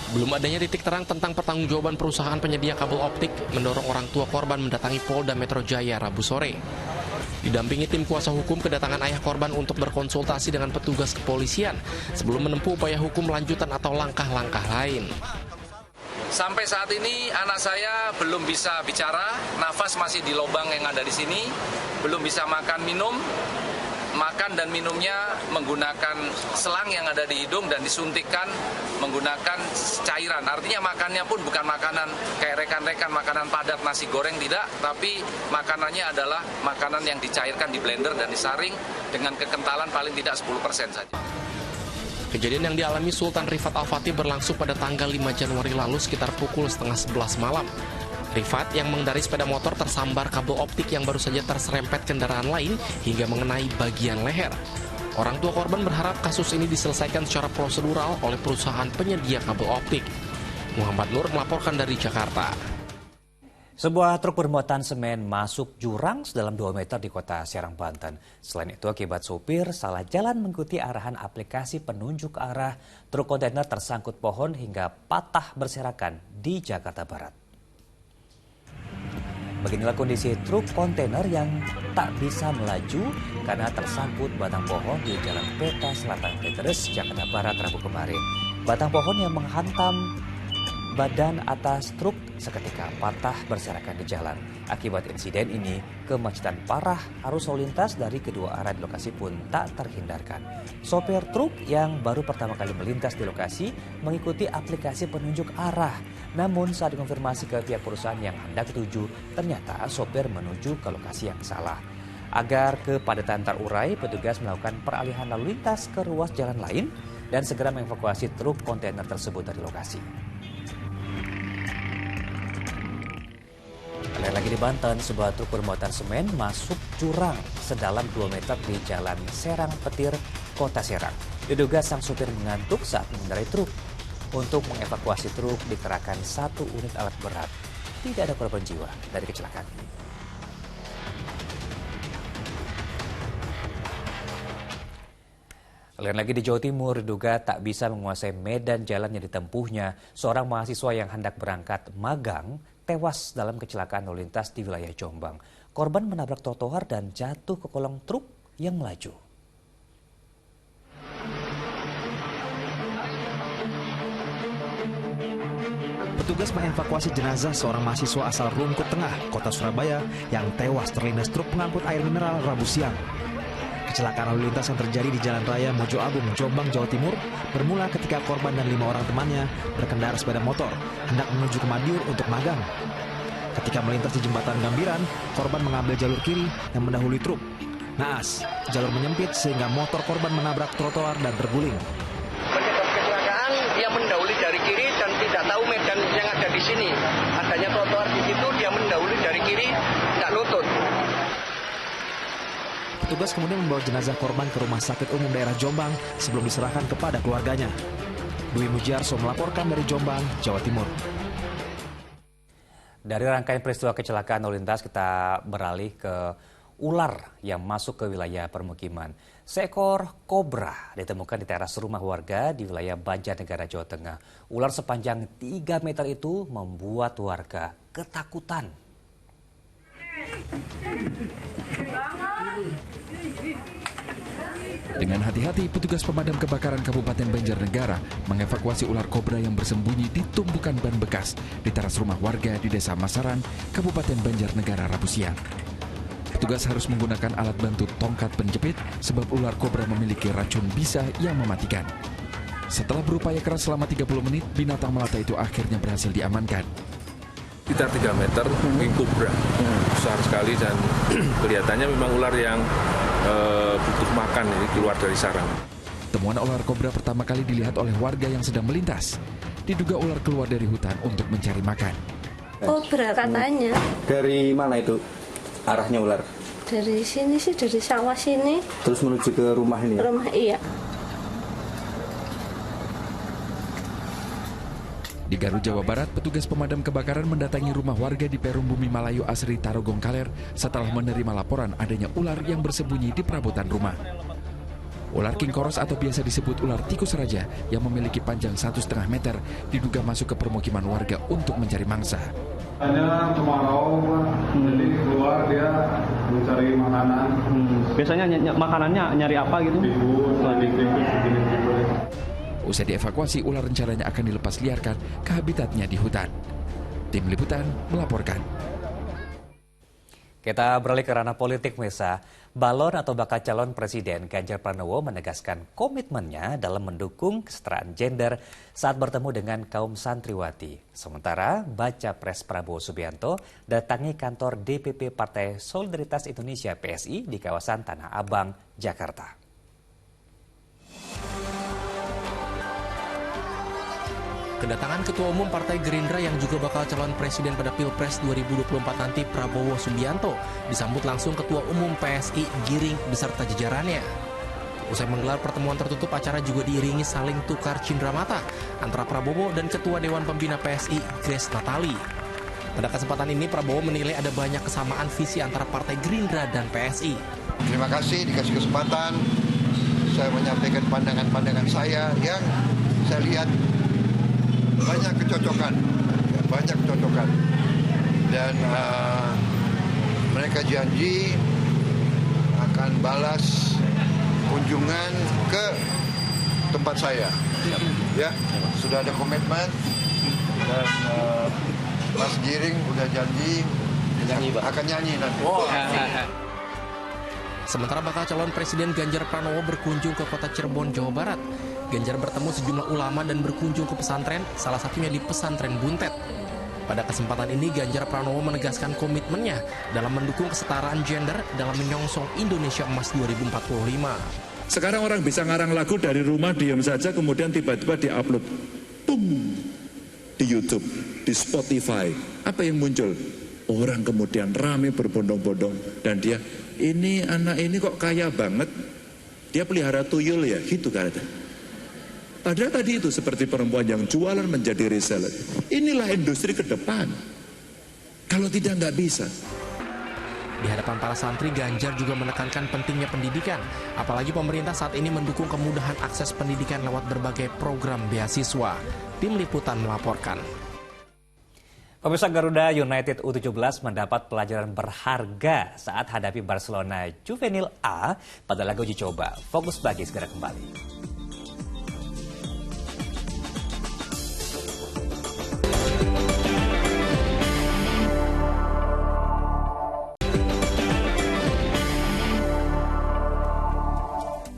Belum adanya titik terang tentang pertanggungjawaban perusahaan penyedia kabel optik mendorong orang tua korban mendatangi Polda Metro Jaya Rabu sore. Didampingi tim kuasa hukum, kedatangan ayah korban untuk berkonsultasi dengan petugas kepolisian sebelum menempuh upaya hukum lanjutan atau langkah-langkah lain. Sampai saat ini anak saya belum bisa bicara, nafas masih di lubang yang ada di sini, belum bisa makan minum. Makan dan minumnya menggunakan selang yang ada di hidung dan disuntikkan menggunakan cairan. Artinya makannya pun bukan makanan kayak rekan-rekan makanan padat nasi goreng, tidak, tapi makanannya adalah makanan yang dicairkan di blender dan disaring dengan kekentalan paling tidak 10% saja. Kejadian yang dialami Sultan Rifat Al-Fatih berlangsung pada tanggal 5 Januari lalu sekitar pukul 10:30 malam. Rifat yang mengendarai sepeda motor tersambar kabel optik yang baru saja terserempet kendaraan lain hingga mengenai bagian leher. Orang tua korban berharap kasus ini diselesaikan secara prosedural oleh perusahaan penyedia kabel optik. Muhammad Nur melaporkan dari Jakarta. Sebuah truk bermuatan semen masuk jurang sedalam 2 meter di kota Serang, Banten. Selain itu, akibat sopir salah jalan mengikuti arahan aplikasi penunjuk arah, truk kontainer tersangkut pohon hingga patah berserakan di Jakarta Barat. Beginilah kondisi truk kontainer yang tak bisa melaju karena tersangkut batang pohon di Jalan Peta Selatan Petrus, Jakarta Barat Rabu kemarin. Batang pohon yang menghantam badan atas truk seketika patah berserakan di jalan. Akibat insiden ini, kemacetan parah arus lalu lintas dari kedua arah di lokasi pun tak terhindarkan. Sopir truk yang baru pertama kali melintas di lokasi mengikuti aplikasi penunjuk arah. Namun saat dikonfirmasi ke pihak perusahaan yang hendak dituju, ternyata sopir menuju ke lokasi yang salah. Agar kepadatan terurai, petugas melakukan peralihan lalu lintas ke ruas jalan lain dan segera mengevakuasi truk kontainer tersebut dari lokasi. Lain lagi di Banten, sebuah truk bermuatan semen masuk jurang sedalam 2 meter di Jalan Serang Petir, Kota Serang. Diduga sang supir mengantuk saat mengendarai truk. Untuk mengevakuasi truk dikerahkan 1 unit alat berat. Tidak ada korban jiwa dari kecelakaan ini. Lain lagi di Jawa Timur, diduga tak bisa menguasai medan jalan yang ditempuhnya, seorang mahasiswa yang hendak berangkat magang tewas dalam kecelakaan lalu lintas di wilayah Jombang. Korban menabrak trotoar dan jatuh ke kolong truk yang melaju. Petugas mengevakuasi jenazah seorang mahasiswa asal Rungkut Tengah, Kota Surabaya yang tewas terlindas truk pengangkut air mineral Rabu siang. Kecelakaan lalu lintas yang terjadi di Jalan Raya Mojo Agung, Jombang, Jawa Timur bermula ketika korban dan 5 orang temannya berkendara sepeda motor hendak menuju ke Madiun untuk magang. Ketika melintas di jembatan Gambiran, korban mengambil jalur kiri yang mendahului truk. Naas, jalur menyempit sehingga motor korban menabrak trotoar dan terguling. Penyebab kecelakaan dia mendahului dari kiri dan tidak tahu medan yang ada di sini. Adanya trotoar di situ, dia mendahului dari kiri, tidak lutut. Petugas kemudian membawa jenazah korban ke Rumah Sakit Umum Daerah Jombang sebelum diserahkan kepada keluarganya. Dwi Mujiarso melaporkan dari Jombang, Jawa Timur. Dari rangkaian peristiwa kecelakaan lalu lintas, kita beralih ke ular yang masuk ke wilayah permukiman. Seekor kobra ditemukan di teras rumah warga di wilayah Banjarnegara, Jawa Tengah. Ular sepanjang 3 meter itu membuat warga ketakutan. Dengan hati-hati, petugas pemadam kebakaran Kabupaten Banjarnegara mengevakuasi ular kobra yang bersembunyi di tumpukan ban bekas di teras rumah warga di Desa Masaran, Kabupaten Banjarnegara, Rabu siang. Petugas harus menggunakan alat bantu tongkat penjepit sebab ular kobra memiliki racun bisa yang mematikan. Setelah berupaya keras selama 30 menit, binatang melata itu akhirnya berhasil diamankan. Sekitar 3 meter, king cobra, besar sekali dan kelihatannya memang ular yang butuh makan, ini keluar dari sarang. Temuan ular kobra pertama kali dilihat oleh warga yang sedang melintas. Diduga ular keluar dari hutan untuk mencari makan. Kobra katanya. Dari mana itu arahnya ular? Dari sini sih, dari sawah sini. Terus menuju ke rumah ini? Rumah, iya. Di Garut, Jawa Barat, petugas pemadam kebakaran mendatangi rumah warga di Perum Bumi Malayu Asri Tarogong Kaler setelah menerima laporan adanya ular yang bersembunyi di perabotan rumah. Ular king koros atau biasa disebut ular tikus raja yang memiliki panjang 1,5 meter diduga masuk ke permukiman warga untuk mencari mangsa. Hanya kemarau, jadi keluar dia mencari makanan. Biasanya makanannya nyari apa gitu? Usai dievakuasi, ular rencananya akan dilepas liarkan ke habitatnya di hutan. Tim Liputan melaporkan. Kita beralih ke ranah politik, Mesa. Balon atau bakal calon presiden Ganjar Pranowo menegaskan komitmennya dalam mendukung kesetaraan gender saat bertemu dengan kaum santriwati. Sementara baca pres Prabowo Subianto datangi kantor DPP Partai Solidaritas Indonesia PSI di kawasan Tanah Abang, Jakarta. Kedatangan Ketua Umum Partai Gerindra yang juga bakal calon presiden pada Pilpres 2024 nanti, Prabowo Subianto, disambut langsung Ketua Umum PSI Giring beserta jajarannya. Usai menggelar pertemuan tertutup, acara juga diiringi saling tukar cindramata antara Prabowo dan Ketua Dewan Pembina PSI Grace Natali. Pada kesempatan ini, Prabowo menilai ada banyak kesamaan visi antara Partai Gerindra dan PSI. Terima kasih dikasih kesempatan saya menyampaikan pandangan-pandangan saya yang saya lihat banyak kecocokan dan mereka janji akan balas kunjungan ke tempat saya, ya sudah ada komitmen dan Mas Giring udah janji akan nyanyi nanti. Sementara bakal calon presiden Ganjar Pranowo berkunjung ke kota Cirebon, Jawa Barat. Ganjar bertemu sejumlah ulama dan berkunjung ke pesantren, salah satunya di pesantren Buntet. Pada kesempatan ini, Ganjar Pranowo menegaskan komitmennya dalam mendukung kesetaraan gender dalam menyongsong Indonesia Emas 2045. Sekarang orang bisa ngarang lagu dari rumah, diam saja, kemudian tiba-tiba di-upload. Tung! Di YouTube, di Spotify. Apa yang muncul? Orang kemudian rame berbondong-bondong. Dan dia, ini anak ini kok kaya banget. Dia pelihara tuyul ya, gitu katanya. Padahal tadi itu seperti perempuan yang jualan menjadi reseller. Inilah industri ke depan. Kalau tidak, nggak bisa. Di hadapan para santri, Ganjar juga menekankan pentingnya pendidikan. Apalagi pemerintah saat ini mendukung kemudahan akses pendidikan lewat berbagai program beasiswa. Tim Liputan melaporkan. Pemirsa, Garuda United U17 mendapat pelajaran berharga saat hadapi Barcelona Juvenil A pada laga uji coba. Fokus Pagi segera kembali.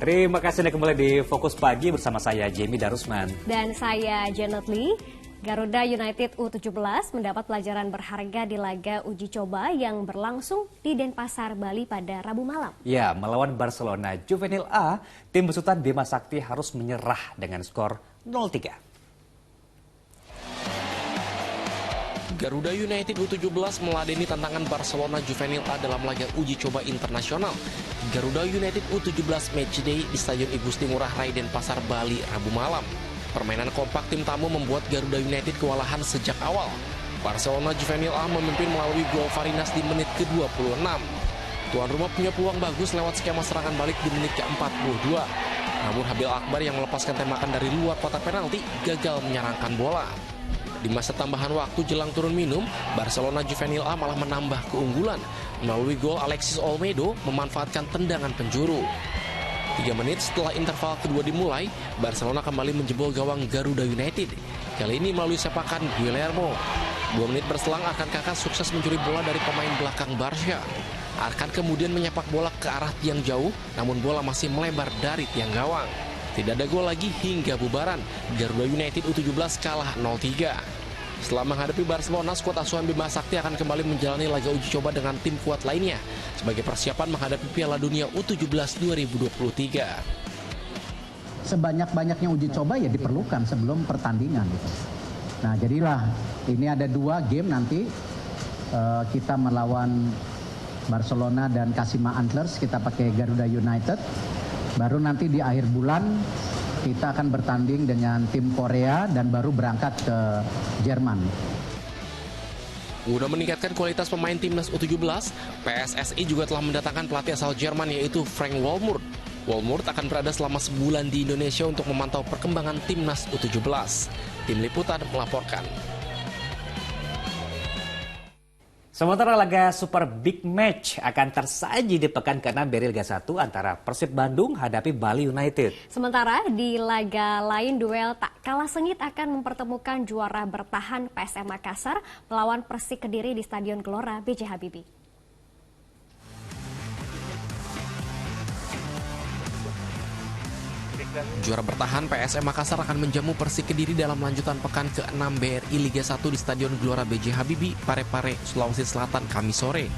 Terima kasih Anda kembali di Fokus Pagi bersama saya Jamie Darusman. Dan saya Janet Lee. Garuda United U17 mendapat pelajaran berharga di laga uji coba yang berlangsung di Denpasar, Bali pada Rabu malam. Ya, melawan Barcelona Juvenil A, tim besutan Bima Sakti harus menyerah dengan skor 0-3. Garuda United U17 meladeni tantangan Barcelona Juvenil A dalam laga uji coba internasional. Garuda United U17 Matchday di Stadion Igusti Ngurah Rai Denpasar, Bali, Rabu malam. Permainan kompak tim tamu membuat Garuda United kewalahan sejak awal. Barcelona Juvenil A memimpin melalui gol Farinas di menit ke-26. Tuan rumah punya peluang bagus lewat skema serangan balik di menit ke-42. Namun Habil Akbar yang melepaskan tembakan dari luar kotak penalti gagal menyerangkan bola. Di masa tambahan waktu jelang turun minum, Barcelona Juvenil A malah menambah keunggulan melalui gol Alexis Olmedo memanfaatkan tendangan penjuru. 3 menit setelah interval kedua dimulai, Barcelona kembali menjebol gawang Garuda United. Kali ini melalui sepakan Guillermo. 2 menit berselang Arkan Kakak sukses mencuri bola dari pemain belakang Barca. Arkan kemudian menyepak bola ke arah tiang jauh, namun bola masih melebar dari tiang gawang. Tidak ada gol lagi hingga bubaran. Garuda United U17 kalah 0-3. Setelah menghadapi Barcelona, skuad asuhan Bima Sakti akan kembali menjalani laga uji coba dengan tim kuat lainnya sebagai persiapan menghadapi Piala Dunia U17 2023. Sebanyak-banyaknya uji coba ya diperlukan sebelum pertandingan. Nah, jadilah ini ada 2 game nanti kita melawan Barcelona dan Kashima Antlers, kita pakai Garuda United. Baru nanti di akhir bulan kita akan bertanding dengan tim Korea dan baru berangkat ke Jerman. Guna meningkatkan kualitas pemain timnas U17, PSSI juga telah mendatangkan pelatih asal Jerman yaitu Frank Wolmurt. Wolmurt akan berada selama sebulan di Indonesia untuk memantau perkembangan timnas U17. Tim Liputan melaporkan. Sementara laga Super Big Match akan tersaji di pekan ke-6 dari Liga 1 antara Persib Bandung hadapi Bali United. Sementara di laga lain duel tak kalah sengit akan mempertemukan juara bertahan PSM Makassar melawan Persik Kediri di Stadion Gelora B.J. Habibie. Juara bertahan PSM Makassar akan menjamu Persik Kediri dalam lanjutan pekan ke-6 BRI Liga 1 di Stadion Gelora B.J. Habibie, Parepare, Sulawesi Selatan, Kamis sore.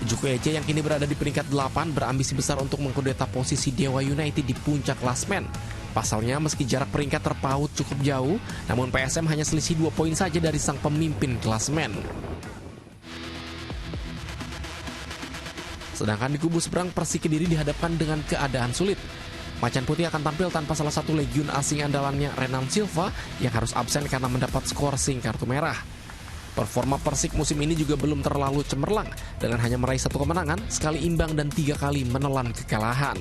Juku Ece yang kini berada di peringkat 8 berambisi besar untuk mengkudeta posisi Dewa United di puncak klasmen. Pasalnya meski jarak peringkat terpaut cukup jauh, namun PSM hanya selisih 2 poin saja dari sang pemimpin klasmen. Sedangkan di kubu seberang Persik Kediri dihadapkan dengan keadaan sulit. Macan Putih akan tampil tanpa salah satu legiun asing andalannya Renan Silva yang harus absen karena mendapat skorsing kartu merah. Performa Persik musim ini juga belum terlalu cemerlang dengan hanya meraih 1 kemenangan, sekali imbang dan 3 kali menelan kekalahan.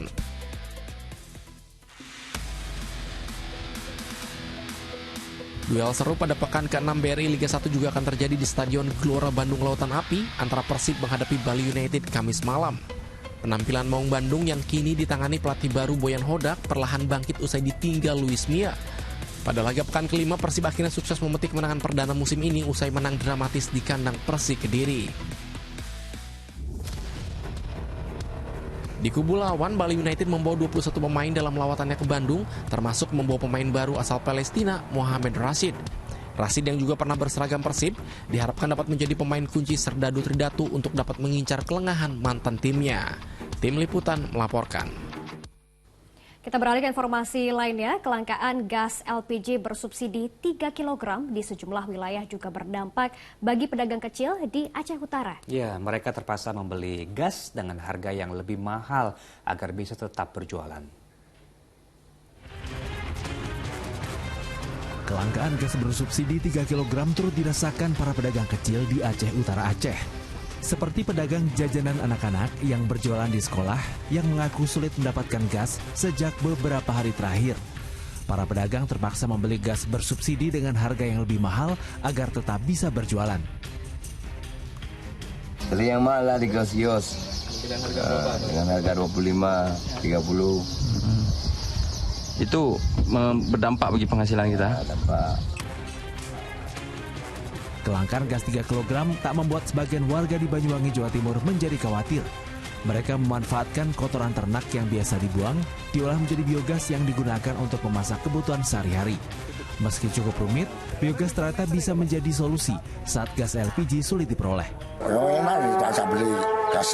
Duel seru pada pekan ke-6 BRI Liga 1 juga akan terjadi di Stadion Gelora Bandung Lautan Api antara Persib menghadapi Bali United Kamis malam. Penampilan Maung Bandung yang kini ditangani pelatih baru Boyan Hodak perlahan bangkit usai ditinggal Luis Mia. Pada laga pekan kelima, Persib akhirnya sukses memetik kemenangan perdana musim ini usai menang dramatis di kandang Persik Kediri. Di kubu lawan, Bali United membawa 21 pemain dalam lawatannya ke Bandung, termasuk membawa pemain baru asal Palestina, Mohamed Rashid. Rashid yang juga pernah berseragam Persib, diharapkan dapat menjadi pemain kunci Serdadu Tridatu untuk dapat mengincar kelengahan mantan timnya. Tim Liputan melaporkan. Kita beralih ke informasi lainnya, kelangkaan gas LPG bersubsidi 3 kg di sejumlah wilayah juga berdampak bagi pedagang kecil di Aceh Utara. Ya, mereka terpaksa membeli gas dengan harga yang lebih mahal agar bisa tetap berjualan. Kelangkaan gas bersubsidi 3 kg turut dirasakan para pedagang kecil di Aceh Utara Aceh. Seperti pedagang jajanan anak-anak yang berjualan di sekolah yang mengaku sulit mendapatkan gas sejak beberapa hari terakhir. Para pedagang terpaksa membeli gas bersubsidi dengan harga yang lebih mahal agar tetap bisa berjualan. Beli yang mahal lah di kios-kios. Dengan harga 25, 30. Itu berdampak bagi penghasilan kita? Dampak. Kelangkaan gas 3 kg tak membuat sebagian warga di Banyuwangi, Jawa Timur menjadi khawatir. Mereka memanfaatkan kotoran ternak yang biasa dibuang, diolah menjadi biogas yang digunakan untuk memasak kebutuhan sehari-hari. Meski cukup rumit, biogas ternyata bisa menjadi solusi saat gas LPG sulit diperoleh. Enak, tidak usah beli gas,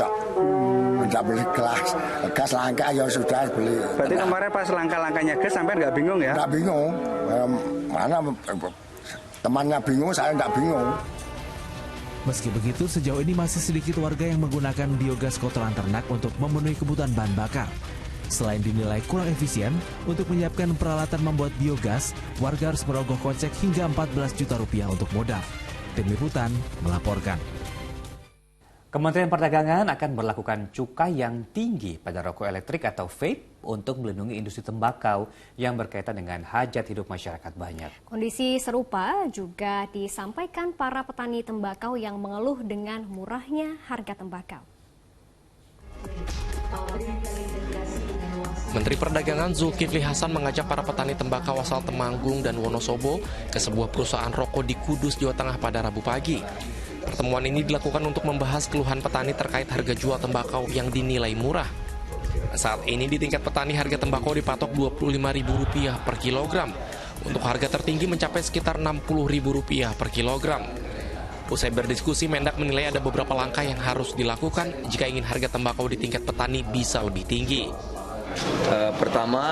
tidak beli gas langka ya sudah beli. Berarti kemarin pas langka-langkanya gas sampai nggak bingung ya? Nggak bingung, mana temannya bingung, saya nggak bingung. Meski begitu, sejauh ini masih sedikit warga yang menggunakan biogas kotoran ternak untuk memenuhi kebutuhan bahan bakar. Selain dinilai kurang efisien, untuk menyiapkan peralatan membuat biogas, warga harus merogoh kocek hingga 14 juta rupiah untuk modal. Tim Liputan melaporkan. Kementerian Perdagangan akan berlakukan cukai yang tinggi pada rokok elektrik atau vape untuk melindungi industri tembakau yang berkaitan dengan hajat hidup masyarakat banyak. Kondisi serupa juga disampaikan para petani tembakau yang mengeluh dengan murahnya harga tembakau. Menteri Perdagangan Zulkifli Hasan mengajak para petani tembakau asal Temanggung dan Wonosobo ke sebuah perusahaan rokok di Kudus, Jawa Tengah pada Rabu pagi. Pertemuan ini dilakukan untuk membahas keluhan petani terkait harga jual tembakau yang dinilai murah. Saat ini di tingkat petani harga tembakau dipatok Rp25.000 per kilogram. Untuk harga tertinggi mencapai sekitar Rp60.000 per kilogram. Usai berdiskusi, Mendak menilai ada beberapa langkah yang harus dilakukan jika ingin harga tembakau di tingkat petani bisa lebih tinggi. Pertama,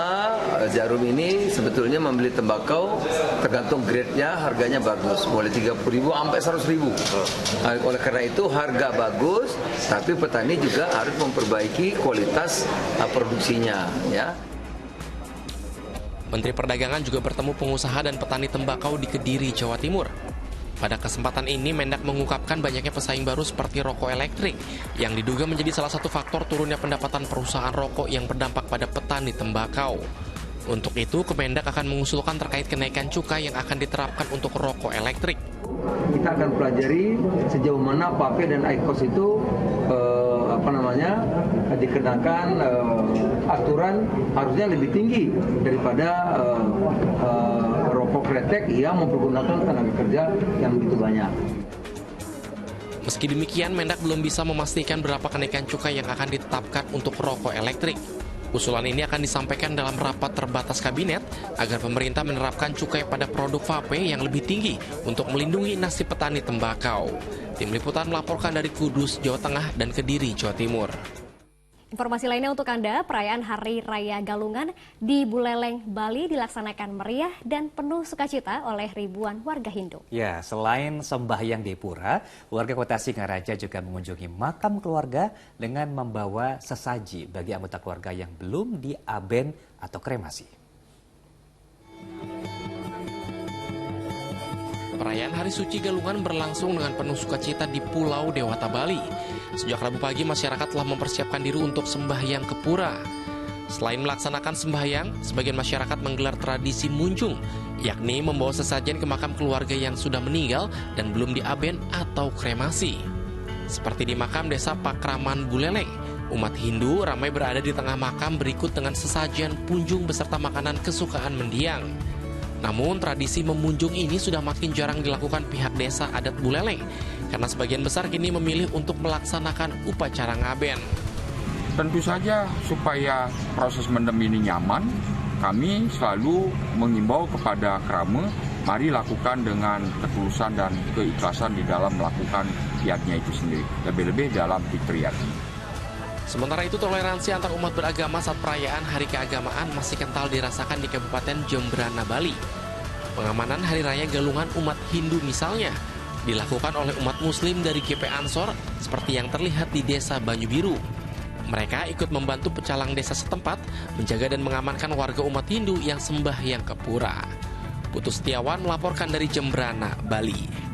Jarum ini sebetulnya membeli tembakau tergantung grade-nya, harganya bagus, mulai 30.000 sampai 100.000. Oleh karena itu harga bagus, tapi petani juga harus memperbaiki kualitas produksinya, ya. Menteri Perdagangan juga bertemu pengusaha dan petani tembakau di Kediri, Jawa Timur. Pada kesempatan ini, Mendak mengungkapkan banyaknya pesaing baru seperti rokok elektrik yang diduga menjadi salah satu faktor turunnya pendapatan perusahaan rokok yang berdampak pada petani tembakau. Untuk itu, Kemendak akan mengusulkan terkait kenaikan cukai yang akan diterapkan untuk rokok elektrik. Kita akan pelajari sejauh mana PAPE dan IQOS itu dikenakan aturan harusnya lebih tinggi daripada rokok kretek yang mempergunakan tenaga kerja yang begitu banyak. Meski demikian, Mendak belum bisa memastikan berapa kenaikan cukai yang akan ditetapkan untuk rokok elektrik. Usulan ini akan disampaikan dalam rapat terbatas kabinet agar pemerintah menerapkan cukai pada produk vape yang lebih tinggi untuk melindungi nasib petani tembakau. Tim Liputan melaporkan dari Kudus, Jawa Tengah dan Kediri, Jawa Timur. Informasi lainnya untuk Anda, perayaan Hari Raya Galungan di Buleleng, Bali dilaksanakan meriah dan penuh sukacita oleh ribuan warga Hindu. Ya, selain sembahyang di pura, warga Kota Singaraja juga mengunjungi makam keluarga dengan membawa sesaji bagi anggota keluarga yang belum diaben atau kremasi. Perayaan Hari Suci Galungan berlangsung dengan penuh sukacita di Pulau Dewata, Bali. Sejak Rabu pagi, masyarakat telah mempersiapkan diri untuk sembahyang ke pura. Selain melaksanakan sembahyang, sebagian masyarakat menggelar tradisi munjung, yakni membawa sesajen ke makam keluarga yang sudah meninggal dan belum diaben atau kremasi. Seperti di makam desa Pakraman Buleleng, umat Hindu ramai berada di tengah makam berikut dengan sesajen punjung beserta makanan kesukaan mendiang. Namun tradisi memunjung ini sudah makin jarang dilakukan pihak desa adat Buleleng karena sebagian besar kini memilih untuk melaksanakan upacara ngaben. Tentu saja supaya proses mendem ini nyaman, kami selalu mengimbau kepada krama, mari lakukan dengan ketulusan dan keikhlasan di dalam melakukan kiatnya itu sendiri, lebih-lebih dalam fitriat. Sementara itu, toleransi antar umat beragama saat perayaan Hari Keagamaan masih kental dirasakan di Kabupaten Jembrana, Bali. Pengamanan Hari Raya Galungan umat Hindu misalnya dilakukan oleh umat Muslim dari GP Ansor seperti yang terlihat di Desa Banyu Biru. Mereka ikut membantu pecalang desa setempat menjaga dan mengamankan warga umat Hindu yang sembahyang ke pura. Putu Setiawan melaporkan dari Jembrana, Bali.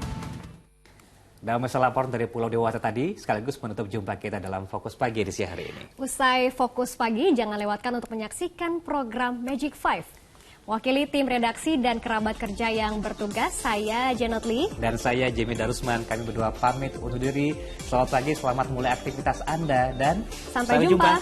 Dan masalah laporan dari Pulau Dewata tadi sekaligus menutup jumpa kita dalam Fokus Pagi edisi hari ini. Usai Fokus Pagi, jangan lewatkan untuk menyaksikan program Magic 5. Wakili tim redaksi dan kerabat kerja yang bertugas, saya Janet Lee. Dan saya Jimmy Darusman, kami berdua pamit undur diri. Selamat pagi, selamat mulai aktivitas Anda, dan sampai jumpa.